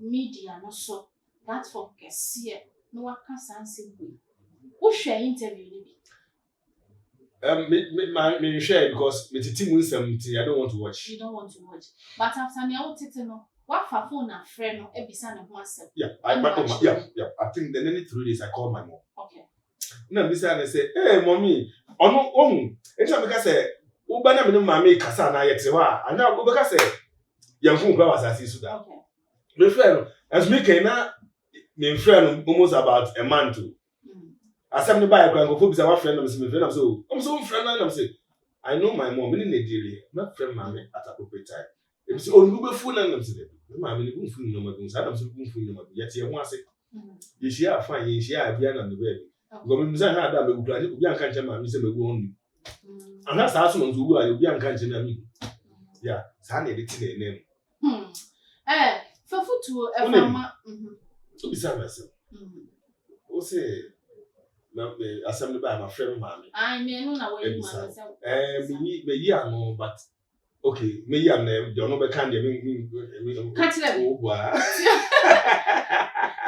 media no so platform kese no waka sanse bu. O hwa interview ni bi. Me share because me titi mu 17 I don't want to watch. You don't want to watch. But after me I tete no, what fa phone na friend no ebisa ne ho asem. Yeah, I think the next 3 days I called my mom. Okay. Na bisa na say, "Hey mommy, ono ohun, enti am ka say, wo ba na me no mama kasa na yete wa, ana wo be ka say, yanku kwa wasasi su da." Okay. Me friend, as me can na me friend almost about a month too. Asem ne buy kwa ngofo bisa wa friend am say me friend am so, I'm so friend am say, I know my mom, me ne deal, my friend mama at appropriate time. If say onu be fu na am say, mama me bu fu no ma bu, sa am say bu fu no ma bu, yete ye ho ase. Ye shia afan, ye shia abia na no baby. Go me say ha da me gukura, obi anka nche mama me say me go onu. Ana sa so no zo obi anka nche na me. Yeah, sa na edit na enem. For futu e fama. Obi sa me say. O say na asem by my friend mama. I me no na we mama say. Me yi ano but okay, me yi am na de no be kan de me Catch them. Oh boy.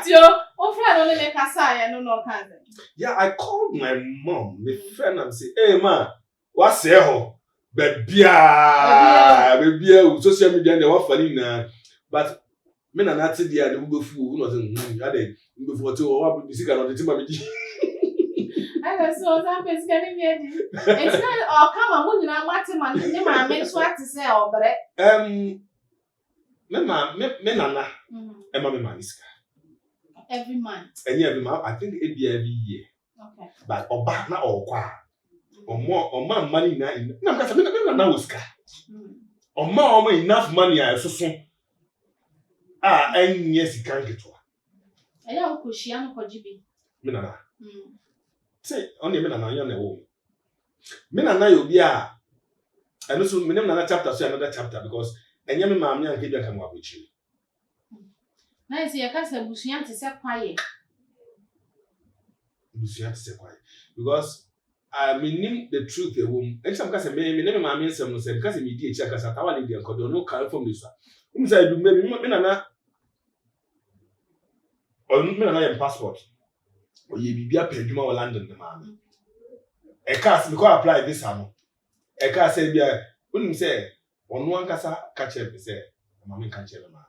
Tio, o friend no le kasa ya no kan. Yeah, I called my mom, my friend and say, "Hey ma, what's here? Baby, social media they want funny na, but me na nati dia de go fu, no say, ade, go for to wa bi sika no de tima me di." I so that is getting me. It's not or come on, when you na mati man, ne ma me so ati say obre. Me nana, e ma me maniska. Every month. And every month, I think it be every year. Okay. But oba na okwa. Oma money na in. Na mkasa me na uska. Oma enough money a so so. Enye sika nketwa. Eya ukoshia no kojibi. Me nana. Say, only me nana yon na wo. Me nana yo bi a. And also me nana chapter so another chapter because enye me maame anke bi aka mo abochi. Na ese ya kasa busuya te se kwaye. Busuya te se kwaye. Because I mean the truth a woman. Exam kasa me name maame nsem no se kasa me di echi akasa tawa le di enkodo no carry from this. Say do me nana. Me nana your passport. O ye bibia pe adwuma wo London na maame. E cast because apply visa no. E cast say bia unim say onu ankasa ka che say maame kan che maame.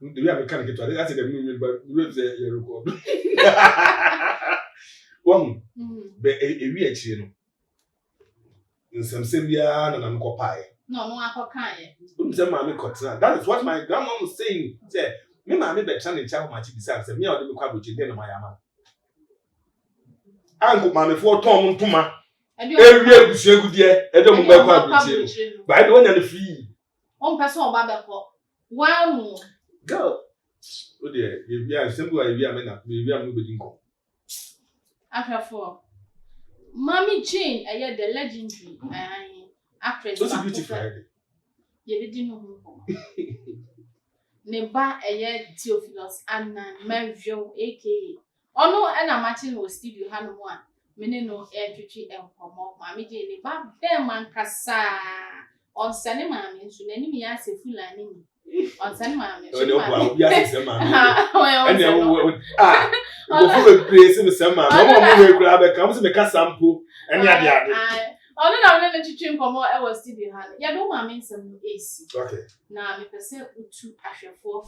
The way I can get to it, that's the movement, but we have the record. One, be a weird chino. In some Sambia and Uncle Pie. No, Uncle Kai. That is what my grandma was saying. Say, me, mammy, bet Channing Chow, my chicken says, me, I'll do the which then my ama. Uncle Mammy for Tom Tuma. And every year, we say good year, I don't know what but I don't want to fee. One person, Babako. One more. Girl, oh dear, if you are simple, if you are maybe I'm moving. After 4. Mommy Jane, I had the legendary actress. What's a beauty Friday? You didn't know who. Neba, a year Theophilus and Melville, aka. Oh no, and a Martin was studio Hanu one. Menino air tree and Pomo, Mammy Jane, Bab, Bearman Cassa on Sunny Mammy, so any me as a full enemy. On Sunday, mammy. Oh, yes, mammy. And then, place in the summer. No more comes to make a sample and yada. Oh, no, I'm going to trim for more. I was still behind. Ya don't mammy some AC. Okay. Now, me per se utu ashe 4.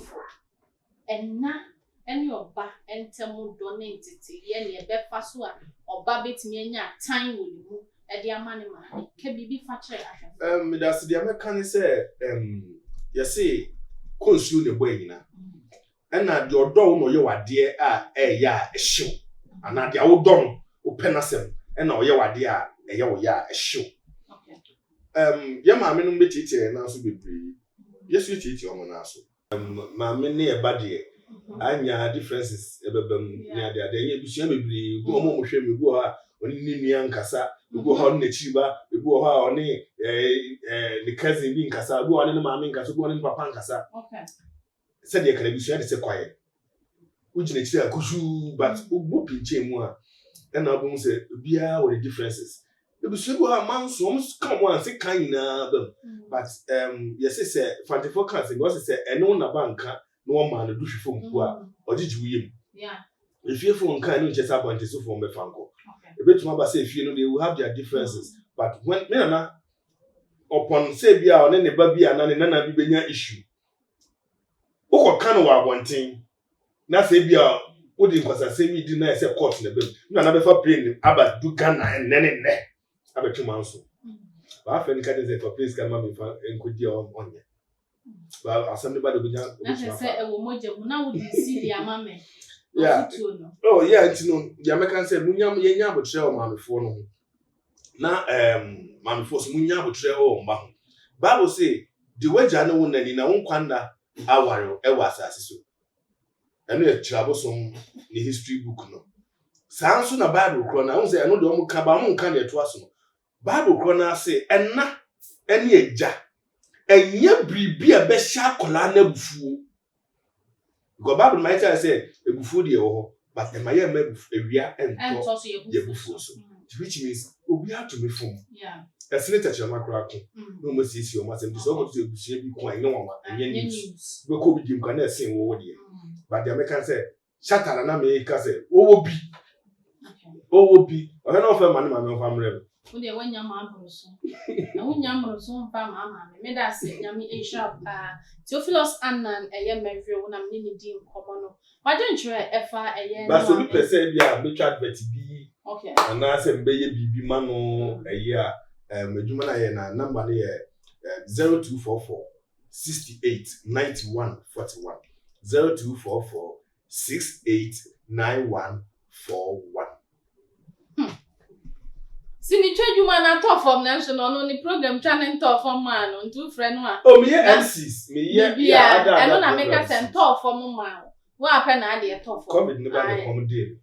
And now, and your back and temo donated to ye bed fasua or babbit me time will you move at your money, man. Can be fatcher. That's the American say, say, consume the way na. And na your door no your dear ya a show. And na the old don open asem. And na your dear a show. Okay. Ya ma me no be tete na so bebre. Yes you tete o mo na so. Ma me ne e bade anya differences ebebem ne ade ade anya bisua bebre go mo hwe me go a oni ni nua nkasa Go on the chiba, go on the cousin being Cassa, go on in the mammy, go on in Papa Cassa. Okay. Said the Caribbean is a quiet. Which next year, Kushu, but whooping Chamua. And I won't say, beer or the differences. The Bushu are months, almost come one, say kind, but yes, it's a 24 cars, it was a known banker, no man, a douche from Pua, or did you? Yeah. If you're from kind of just up on the so from the Fanco. Okay. A bit more say, if you know, they will have their differences. But when Nana upon say, be on any baby and none of the issue. Oh, can one thing. Na say bia o di nkwasa say mi di na say court na bem na na be fa plane aba du Ghana enne aba twuma nso ba fa ni ka dey say for place kan ma me fa enkodi onye ba asem ba de bunya na say e wo moje mu na wo di si di ama me yeah oh yeah it no ya me kan say munya ye nya abotre o ma me fo no na ma me fo so munya abotre o mba ho Bible say the wager no wonani na won kwanda aware e wa asase so eno e chirabo som ni history book no sanso na Bible kro na won say eno de o ka ba mo nka na eto aso no Bible kro na say enna ene eja enye bribi a be sha kola na bufuo go Bible might say ebufuo de wo but e maye ma ewia ento ye bufuo so which means obi have to be from yeah a senator chama kra ko no mo sisi o ma sem so go to ebusuo bi ko enye won ma enye news we ko bi dim kan na sen wo de but the American say shatara na me ka say owo bi o no fa manu ma me fa mre wo de wanya ma abroso na wonya amroso fa ma me da say nyame ehwa pa Theophilus Annan eye mevre wo na me ni di nkomo no waje nchwe efa eye but so bi person bia me twa advert bi okay na say mbe ye bibi ma no eye a meduma na ye na number na ye 0244 68 91 41 0244 689141. Sini chejuma na top form na so no ni program channel top form man no ntu frɛ no a oh me here MCs me here yeah eno na make us top form man wo apɛ na ade top form come never dey come dey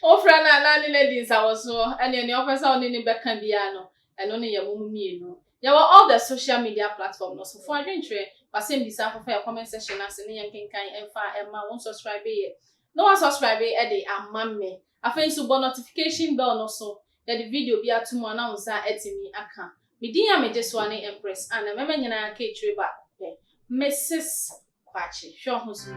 o frɛ na ni ladies awoso ene ni ofesa oni ni beka bia no eno ni yamu mienu ya all the social media platform no so for adwentre pasem bisa for your comment section as ne yankenkan emfa emma won subscribe ye no one subscribe e dey amamme afen so bo notification bell no so the video bi atumo na unsa etimi aka medin ya mejeso ane Empress ana mema nyina ka etire ba Mrs. Kwachi hwe ho so